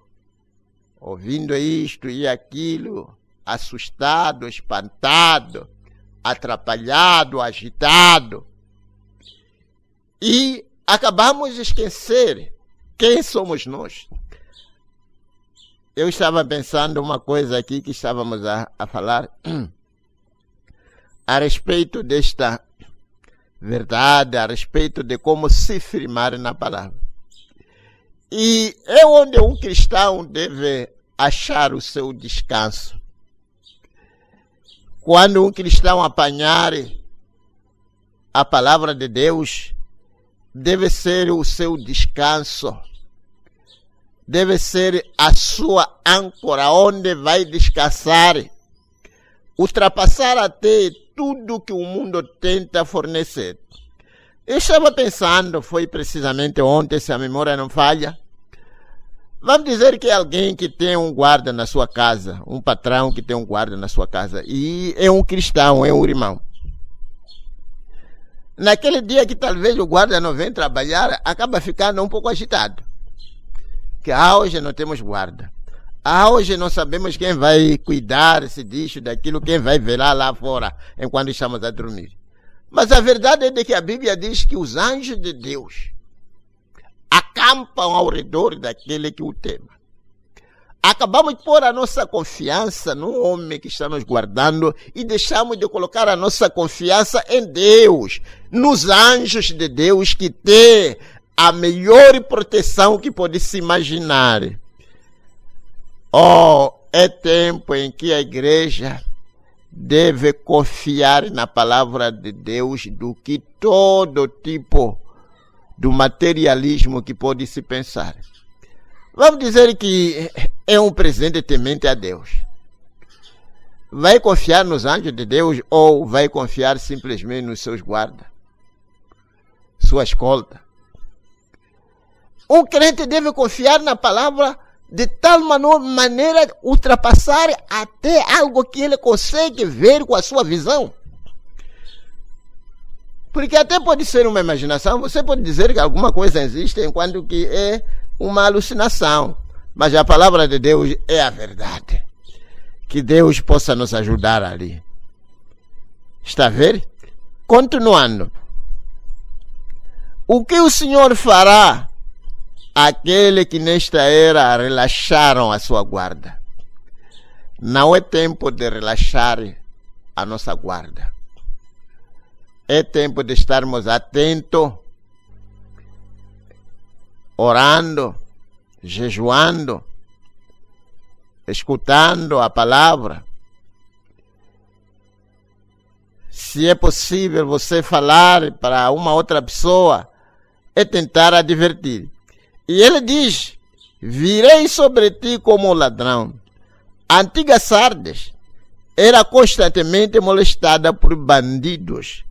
ouvindo isto e aquilo, assustado, espantado, atrapalhado, agitado. E acabamos de esquecer quem somos nós. Eu estava pensando uma coisa aqui que estávamos a falar a respeito desta verdade, a respeito de como se firmar na palavra. E é onde um cristão deve achar o seu descanso. Quando um cristão apanhar a palavra de Deus, deve ser o seu descanso. Deve ser a sua âncora, onde vai descansar. Ultrapassar até tudo que o mundo tenta fornecer. Eu estava pensando, foi precisamente ontem, se a memória não falha. Vamos dizer que é alguém que tem um guarda na sua casa, um patrão que tem um guarda na sua casa, e é um cristão, é um irmão. Naquele dia que talvez o guarda não vem trabalhar, acaba ficando um pouco agitado. Que hoje não temos guarda. Hoje não sabemos quem vai cuidar-se disso, daquilo, quem vai velar lá fora, enquanto estamos a dormir. Mas a verdade é de que a Bíblia diz que os anjos de Deus acampam ao redor daquele que o teme. Acabamos de pôr a nossa confiança no homem que está nos guardando e deixamos de colocar a nossa confiança em Deus, nos anjos de Deus que têm a melhor proteção que pode se imaginar. Oh, é tempo em que a igreja deve confiar na palavra de Deus do que todo tipo do materialismo que pode se pensar. Vamos dizer que é um presente temente a Deus. Vai confiar nos anjos de Deus ou vai confiar simplesmente nos seus guardas, sua escolta? Um crente deve confiar na palavra de tal maneira ultrapassar até algo que ele consegue ver com a sua visão. Porque até pode ser uma imaginação, você pode dizer que alguma coisa existe enquanto que é uma alucinação. Mas a palavra de Deus é a verdade. Que Deus possa nos ajudar ali. Está a ver? Continuando. O que o Senhor fará àquele que nesta era relaxaram a sua guarda? Não é tempo de relaxar a nossa guarda. É tempo de estarmos atentos, orando, jejuando, escutando a palavra. Se é possível você falar para uma outra pessoa, é tentar advertir. E ele diz: virei sobre ti como ladrão. A antiga Sardes era constantemente molestada por bandidos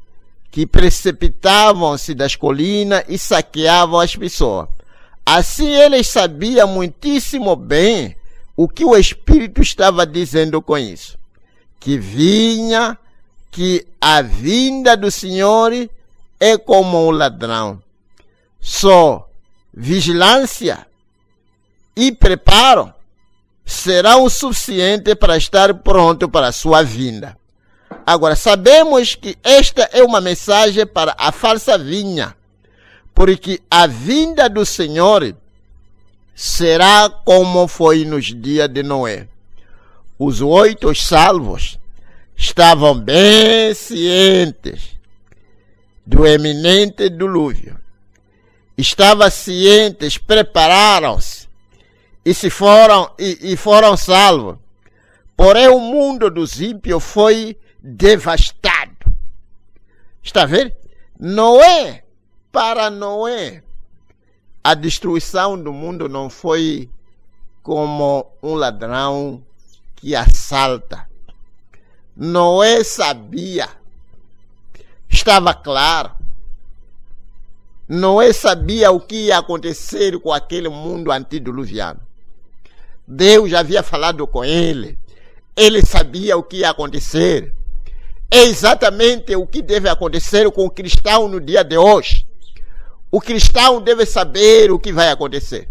que precipitavam-se das colinas e saqueavam as pessoas. Assim eles sabiam muitíssimo bem o que o Espírito estava dizendo com isso. Que a vinda do Senhor é como um ladrão. Só vigilância e preparo serão o suficiente para estar pronto para a sua vinda. Agora, sabemos que esta é uma mensagem para a falsa vinha, porque a vinda do Senhor será como foi nos dias de Noé. Os 8 salvos estavam bem cientes do eminente dilúvio. Estavam cientes, prepararam-se e foram salvos. Porém, o mundo dos ímpios foi devastado. Está a ver? Para Noé, a destruição do mundo não foi como um ladrão que assalta. Noé sabia, estava claro. Noé sabia o que ia acontecer com aquele mundo antediluviano. Deus já havia falado com ele. Ele sabia o que ia acontecer. É exatamente o que deve acontecer com o cristão no dia de hoje. O cristão deve saber o que vai acontecer.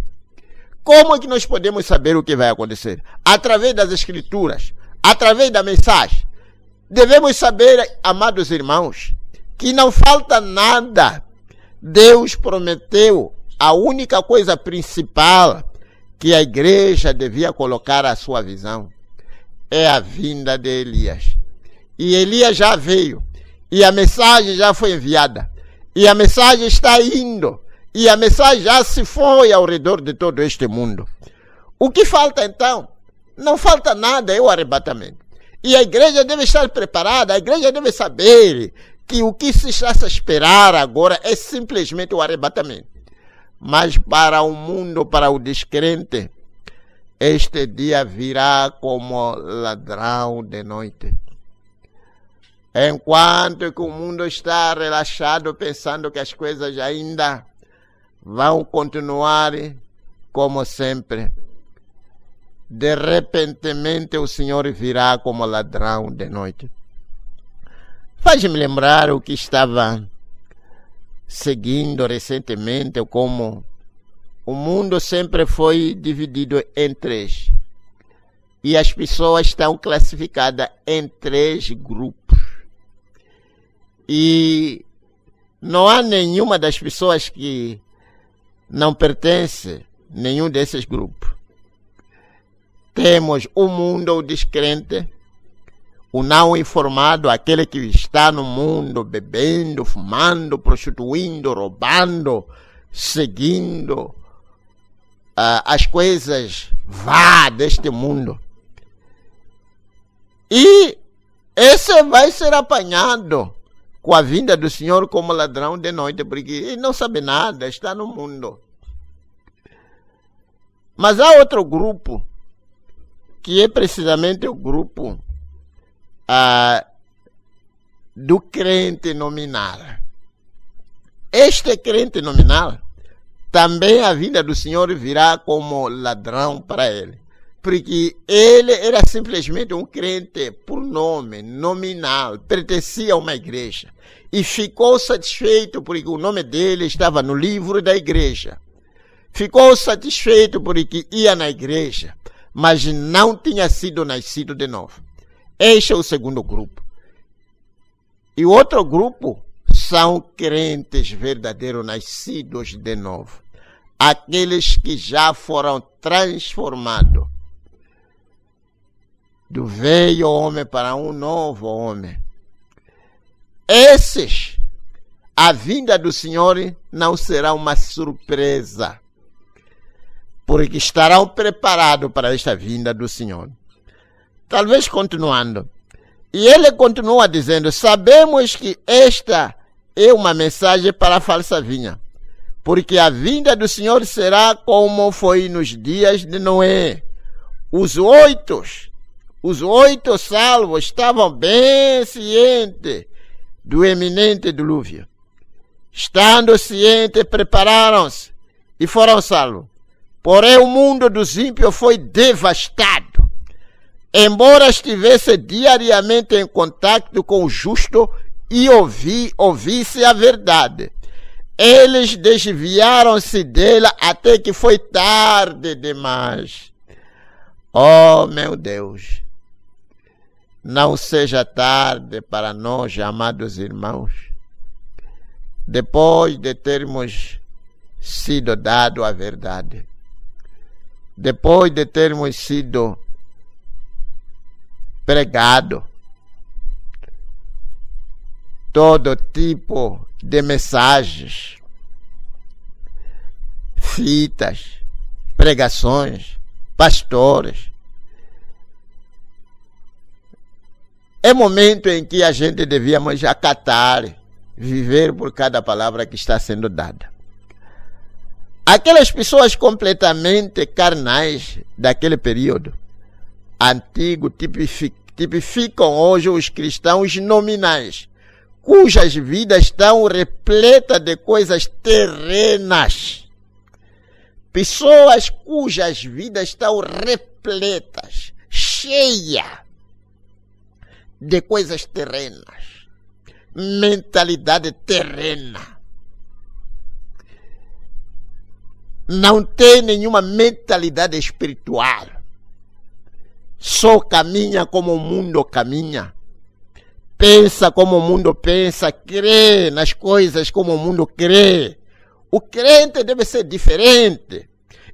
Como é que nós podemos saber o que vai acontecer? Através das Escrituras, através da mensagem. Devemos saber, amados irmãos, que não falta nada. Deus prometeu a única coisa principal que a igreja devia colocar à sua visão. É a vinda de Elias. E Elias já veio. E a mensagem já foi enviada. E a mensagem está indo. E a mensagem já se foi ao redor de todo este mundo. O que falta então? Não falta nada, é o arrebatamento. E a igreja deve estar preparada. A igreja deve saber que o que se está a esperar agora é simplesmente o arrebatamento. Mas para o mundo, para o descrente, este dia virá como ladrão de noite. Enquanto que o mundo está relaxado, pensando que as coisas ainda vão continuar como sempre, de repentemente o Senhor virá como ladrão de noite. Faz-me lembrar o que estava seguindo recentemente, como o mundo sempre foi dividido em três. E as pessoas estão classificadas em três grupos. E não há nenhuma das pessoas que não pertence a nenhum desses grupos. Temos o mundo descrente, o não informado, aquele que está no mundo bebendo, fumando, prostituindo, roubando, seguindo as coisas vá deste mundo. E esse vai ser apanhado com a vinda do Senhor como ladrão de noite, porque ele não sabe nada, está no mundo. Mas há outro grupo, que é precisamente o grupo do crente nominal. Este crente nominal, também a vinda do Senhor virá como ladrão para ele. Porque ele era simplesmente um crente por nome, nominal, pertencia a uma igreja. E ficou satisfeito porque o nome dele estava no livro da igreja. Ficou satisfeito porque ia na igreja, mas não tinha sido nascido de novo. Este é o segundo grupo. E o outro grupo são crentes verdadeiros, nascidos de novo. Aqueles que já foram transformados do velho homem para um novo homem. Esses, a vinda do Senhor não será uma surpresa, porque estarão preparados para esta vinda do Senhor. Talvez continuando. E ele continua dizendo: sabemos que esta é uma mensagem para a falsa vinha, porque a vinda do Senhor será como foi nos dias de Noé. Os oito salvos estavam bem cientes do eminente dilúvio. Estando cientes, prepararam-se e foram salvos. Porém, o mundo dos ímpios foi devastado. Embora estivesse diariamente em contato com o justo e ouvisse a verdade, eles desviaram-se dela até que foi tarde demais. Oh, meu Deus! Não seja tarde para nós, amados irmãos, depois de termos sido dado a verdade, depois de termos sido pregado todo tipo de mensagens, fitas, pregações, pastores. É momento em que a gente devíamos acatar, viver por cada palavra que está sendo dada. Aquelas pessoas completamente carnais daquele período antigo tipificam hoje os cristãos nominais, cujas vidas estão repletas de coisas terrenas. Pessoas cujas vidas estão repletas, cheias de coisas terrenas, mentalidade terrena. Não tem nenhuma mentalidade espiritual. Só caminha como o mundo caminha. Pensa como o mundo pensa, crê nas coisas como o mundo crê. O crente deve ser diferente.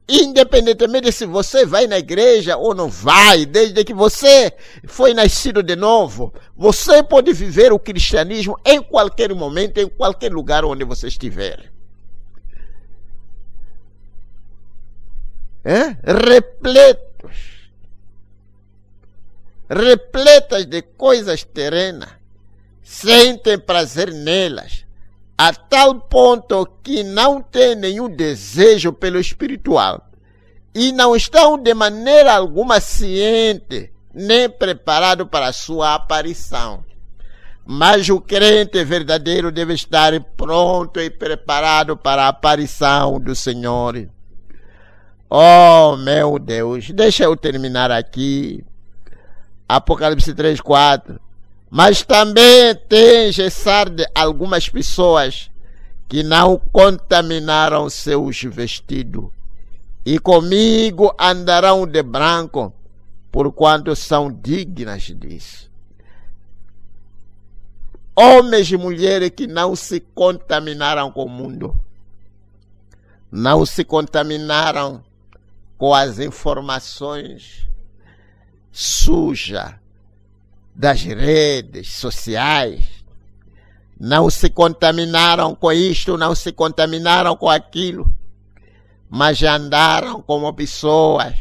Independentemente se você vai na igreja ou não vai, desde que você foi nascido de novo, você pode viver o cristianismo em qualquer momento, em qualquer lugar onde você estiver. Repletas de coisas terrenas, sentem prazer nelas, a tal ponto que não têm nenhum desejo pelo espiritual e não estão de maneira alguma cientes nem preparados para a sua aparição. Mas o crente verdadeiro deve estar pronto e preparado para a aparição do Senhor. Oh, meu Deus, deixa eu terminar aqui. Apocalipse 3:4. Mas também tem Sardes algumas pessoas que não contaminaram seus vestidos, e comigo andarão de branco, porquanto são dignas disso. Homens e mulheres que não se contaminaram com o mundo, não se contaminaram com as informações sujas das redes sociais, não se contaminaram com isto, não se contaminaram com aquilo, mas andaram como pessoas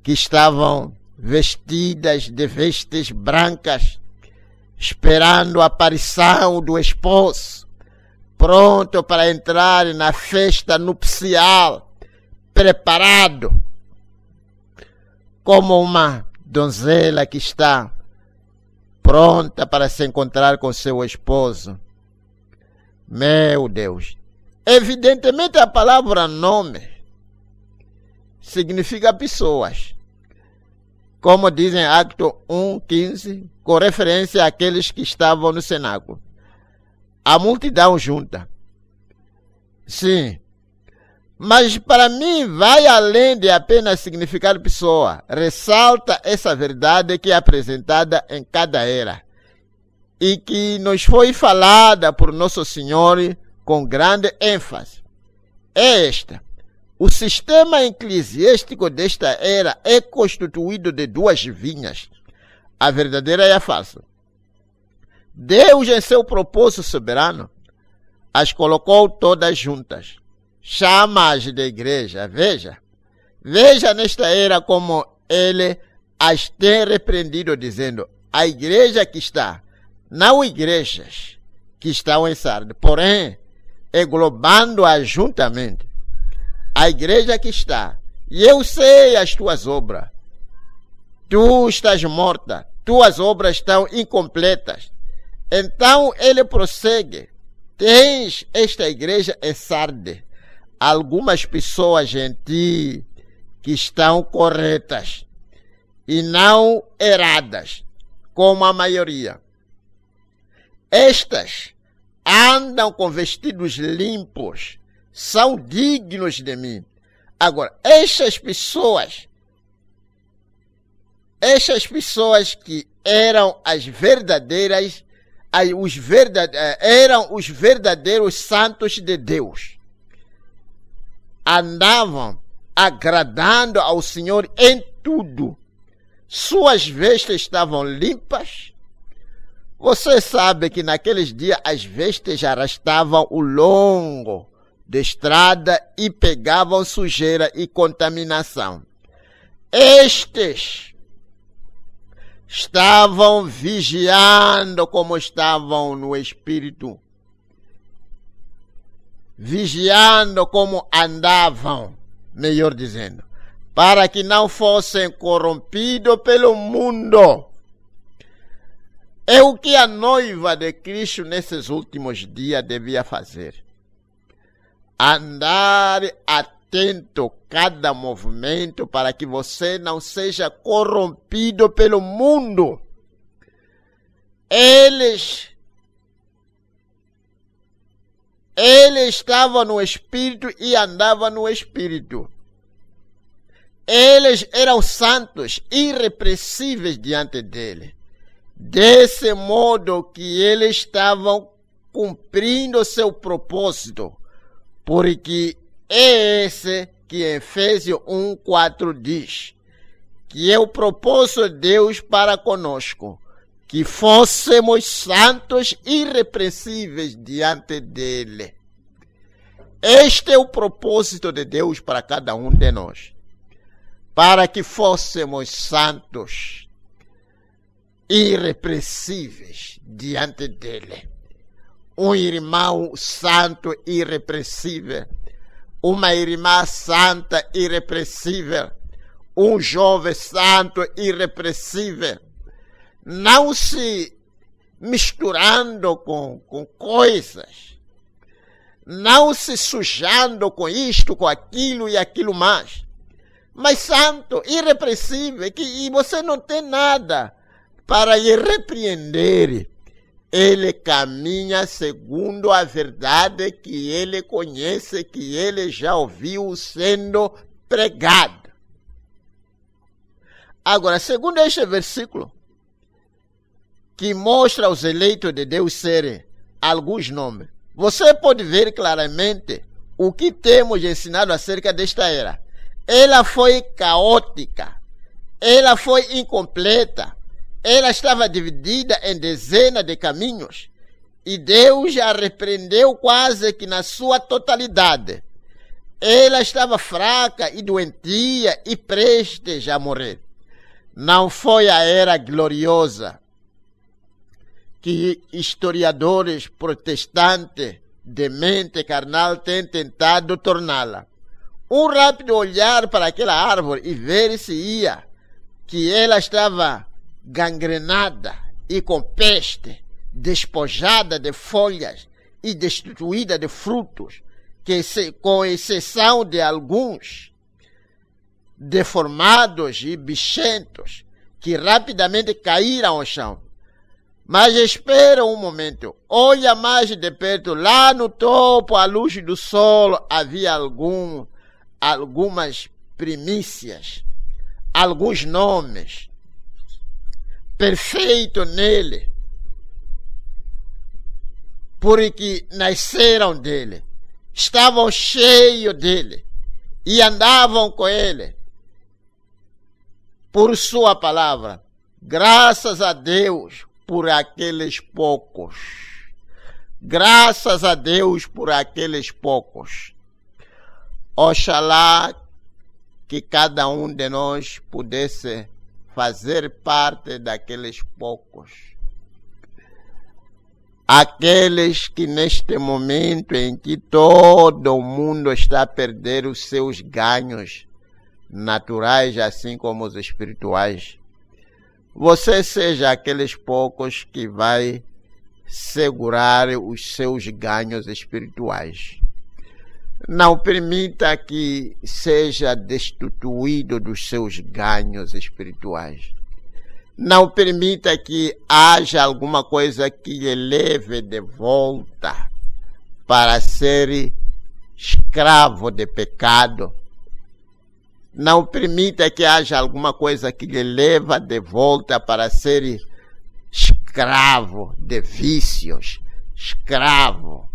que estavam vestidas de vestes brancas, esperando a aparição do esposo, pronto para entrar na festa nupcial, preparado, como uma donzela que está pronta para se encontrar com seu esposo. Meu Deus! Evidentemente a palavra nome significa pessoas, como dizem Acto 1:15, com referência àqueles que estavam no cenáculo. A multidão junta. Sim. Mas para mim vai além de apenas significar pessoa. Ressalta essa verdade que é apresentada em cada era e que nos foi falada por Nosso Senhor com grande ênfase. É esta. O sistema eclesiástico desta era é constituído de duas vinhas, a verdadeira e a falsa. Deus, em seu propósito soberano, as colocou todas juntas. Chama-as de igreja. Veja nesta era como ele as tem repreendido, dizendo: a igreja que está, não igrejas que estão em Sardes, porém, englobando-as juntamente. A igreja que está, e eu sei as tuas obras. Tu estás morta, tuas obras estão incompletas. Então ele prossegue: tens esta igreja em Sardes, algumas pessoas em ti que estão corretas e não erradas, como a maioria. Estas andam com vestidos limpos, são dignos de mim. Agora, estas pessoas que eram as verdadeiras, eram os verdadeiros santos de Deus, andavam agradando ao Senhor em tudo. Suas vestes estavam limpas. Você sabe que naqueles dias as vestes arrastavam o longo de estrada e pegavam sujeira e contaminação. Estes estavam vigiando como estavam no Espírito, vigiando como andavam, melhor dizendo, para que não fossem corrompidos pelo mundo. É o que a noiva de Cristo nesses últimos dias devia fazer. Andar atento a cada movimento para que você não seja corrompido pelo mundo. Eles estavam no Espírito e andavam no Espírito. Eles eram santos, irrepreensíveis diante dele. Desse modo que eles estavam cumprindo seu propósito, porque é esse que em Efésios 1:4 diz, que é o propósito de Deus para conosco, que fôssemos santos e irrepreensíveis diante dele. Este é o propósito de Deus para cada um de nós, para que fôssemos santos, irrepreensíveis diante dele. Um irmão santo irrepreensível, uma irmã santa irrepreensível, um jovem santo irrepreensível. Não se misturando com coisas, não se sujando com isto, com aquilo e aquilo mais, mas santo, irrepreensível, e você não tem nada para lhe repreender. Ele caminha segundo a verdade que ele conhece, que ele já ouviu sendo pregado. Agora, segundo este versículo, que mostra aos eleitos de Deus serem alguns nomes, você pode ver claramente o que temos ensinado acerca desta era. Ela foi caótica, ela foi incompleta, ela estava dividida em dezenas de caminhos e Deus a repreendeu quase que na sua totalidade. Ela estava fraca e doentia e prestes a morrer. Não foi a era gloriosa que historiadores protestantes de mente carnal têm tentado torná-la. Um rápido olhar para aquela árvore e ver se ia que ela estava gangrenada e com peste, despojada de folhas e destituída de frutos, que com exceção de alguns deformados e bichentos que rapidamente caíram ao chão. Mas espera um momento, olha mais de perto, lá no topo, à luz do sol, havia algumas primícias, alguns nomes perfeitos nele, porque nasceram dele, estavam cheios dele e andavam com ele por sua palavra. Graças a Deus por aqueles poucos. Graças a Deus por aqueles poucos. Oxalá que cada um de nós pudesse fazer parte daqueles poucos. Aqueles que neste momento em que todo o mundo está a perder os seus ganhos naturais, assim como os espirituais, você seja aqueles poucos que vai segurar os seus ganhos espirituais. Não permita que seja destituído dos seus ganhos espirituais. Não permita que haja alguma coisa que lhe leve de volta para ser escravo de pecado. Não permita que haja alguma coisa que lhe leve de volta para ser escravo de vícios, escravo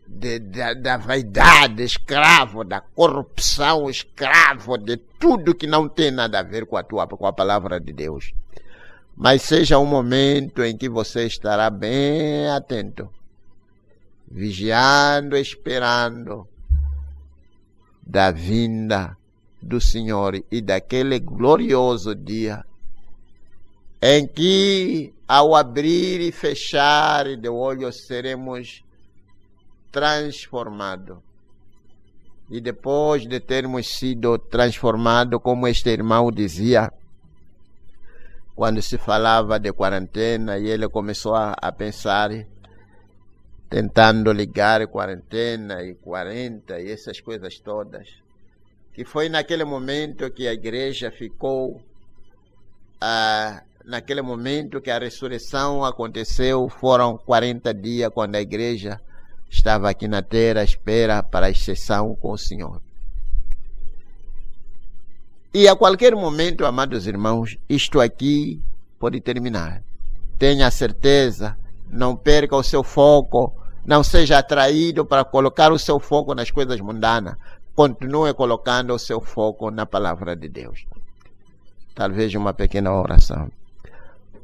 da vaidade, escravo da corrupção, escravo de tudo que não tem nada a ver com a palavra de Deus. Mas seja um momento em que você estará bem atento, vigiando, esperando da vinda do Senhor e daquele glorioso dia em que, ao abrir e fechar de olhos, seremos transformados. E depois de termos sido transformados, como este irmão dizia, quando se falava de quarentena, e ele começou a pensar, tentando ligar quarentena e 40 e essas coisas todas, que foi naquele momento que a igreja ficou, naquele momento que a ressurreição aconteceu, foram 40 dias quando a igreja estava aqui na terra à espera para a ascensão com o Senhor. E a qualquer momento, amados irmãos, isto aqui pode terminar. Tenha certeza, não perca o seu foco, não seja atraído para colocar o seu foco nas coisas mundanas. Continue colocando o seu foco na palavra de Deus. Talvez uma pequena oração.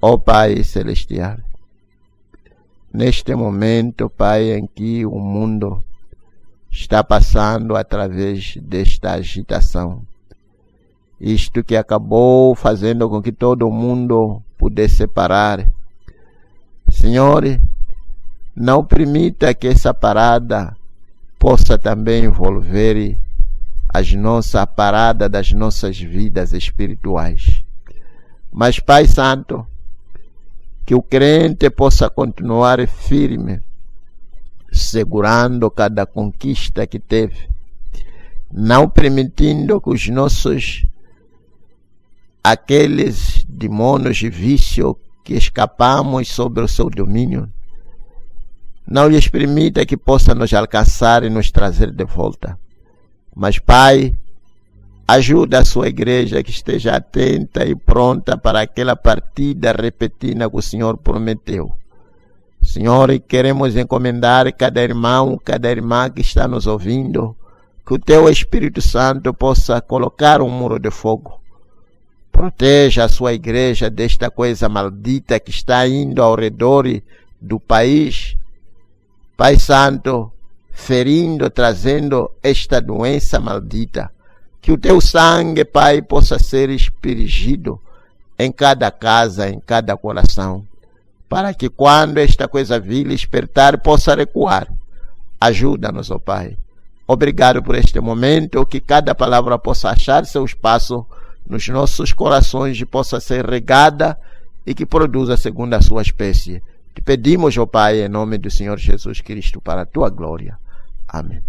Ó Pai Celestial, neste momento, Pai, em que o mundo está passando através desta agitação, isto que acabou fazendo com que todo mundo pudesse parar, Senhor, não permita que essa parada possa também envolver a parada das nossas vidas espirituais. Mas, Pai Santo, que o crente possa continuar firme, segurando cada conquista que teve, não permitindo que os nossos, aqueles demônios de vício que escapamos sobre o seu domínio, não lhes permita que possa nos alcançar e nos trazer de volta. Mas, Pai, ajuda a sua igreja que esteja atenta e pronta para aquela partida repentina que o Senhor prometeu. Senhor, queremos encomendar cada irmão, cada irmã que está nos ouvindo, que o Teu Espírito Santo possa colocar um muro de fogo. Proteja a sua igreja desta coisa maldita que está indo ao redor do país. Pai Santo, ferindo, trazendo esta doença maldita. Que o Teu sangue, Pai, possa ser aspergido em cada casa, em cada coração, para que quando esta coisa vil despertar, possa recuar. Ajuda-nos, ó Pai. Obrigado por este momento, que cada palavra possa achar seu espaço nos nossos corações e possa ser regada e que produza segundo a sua espécie. Te pedimos, ó Pai, em nome do Senhor Jesus Cristo, para a Tua glória. Amém.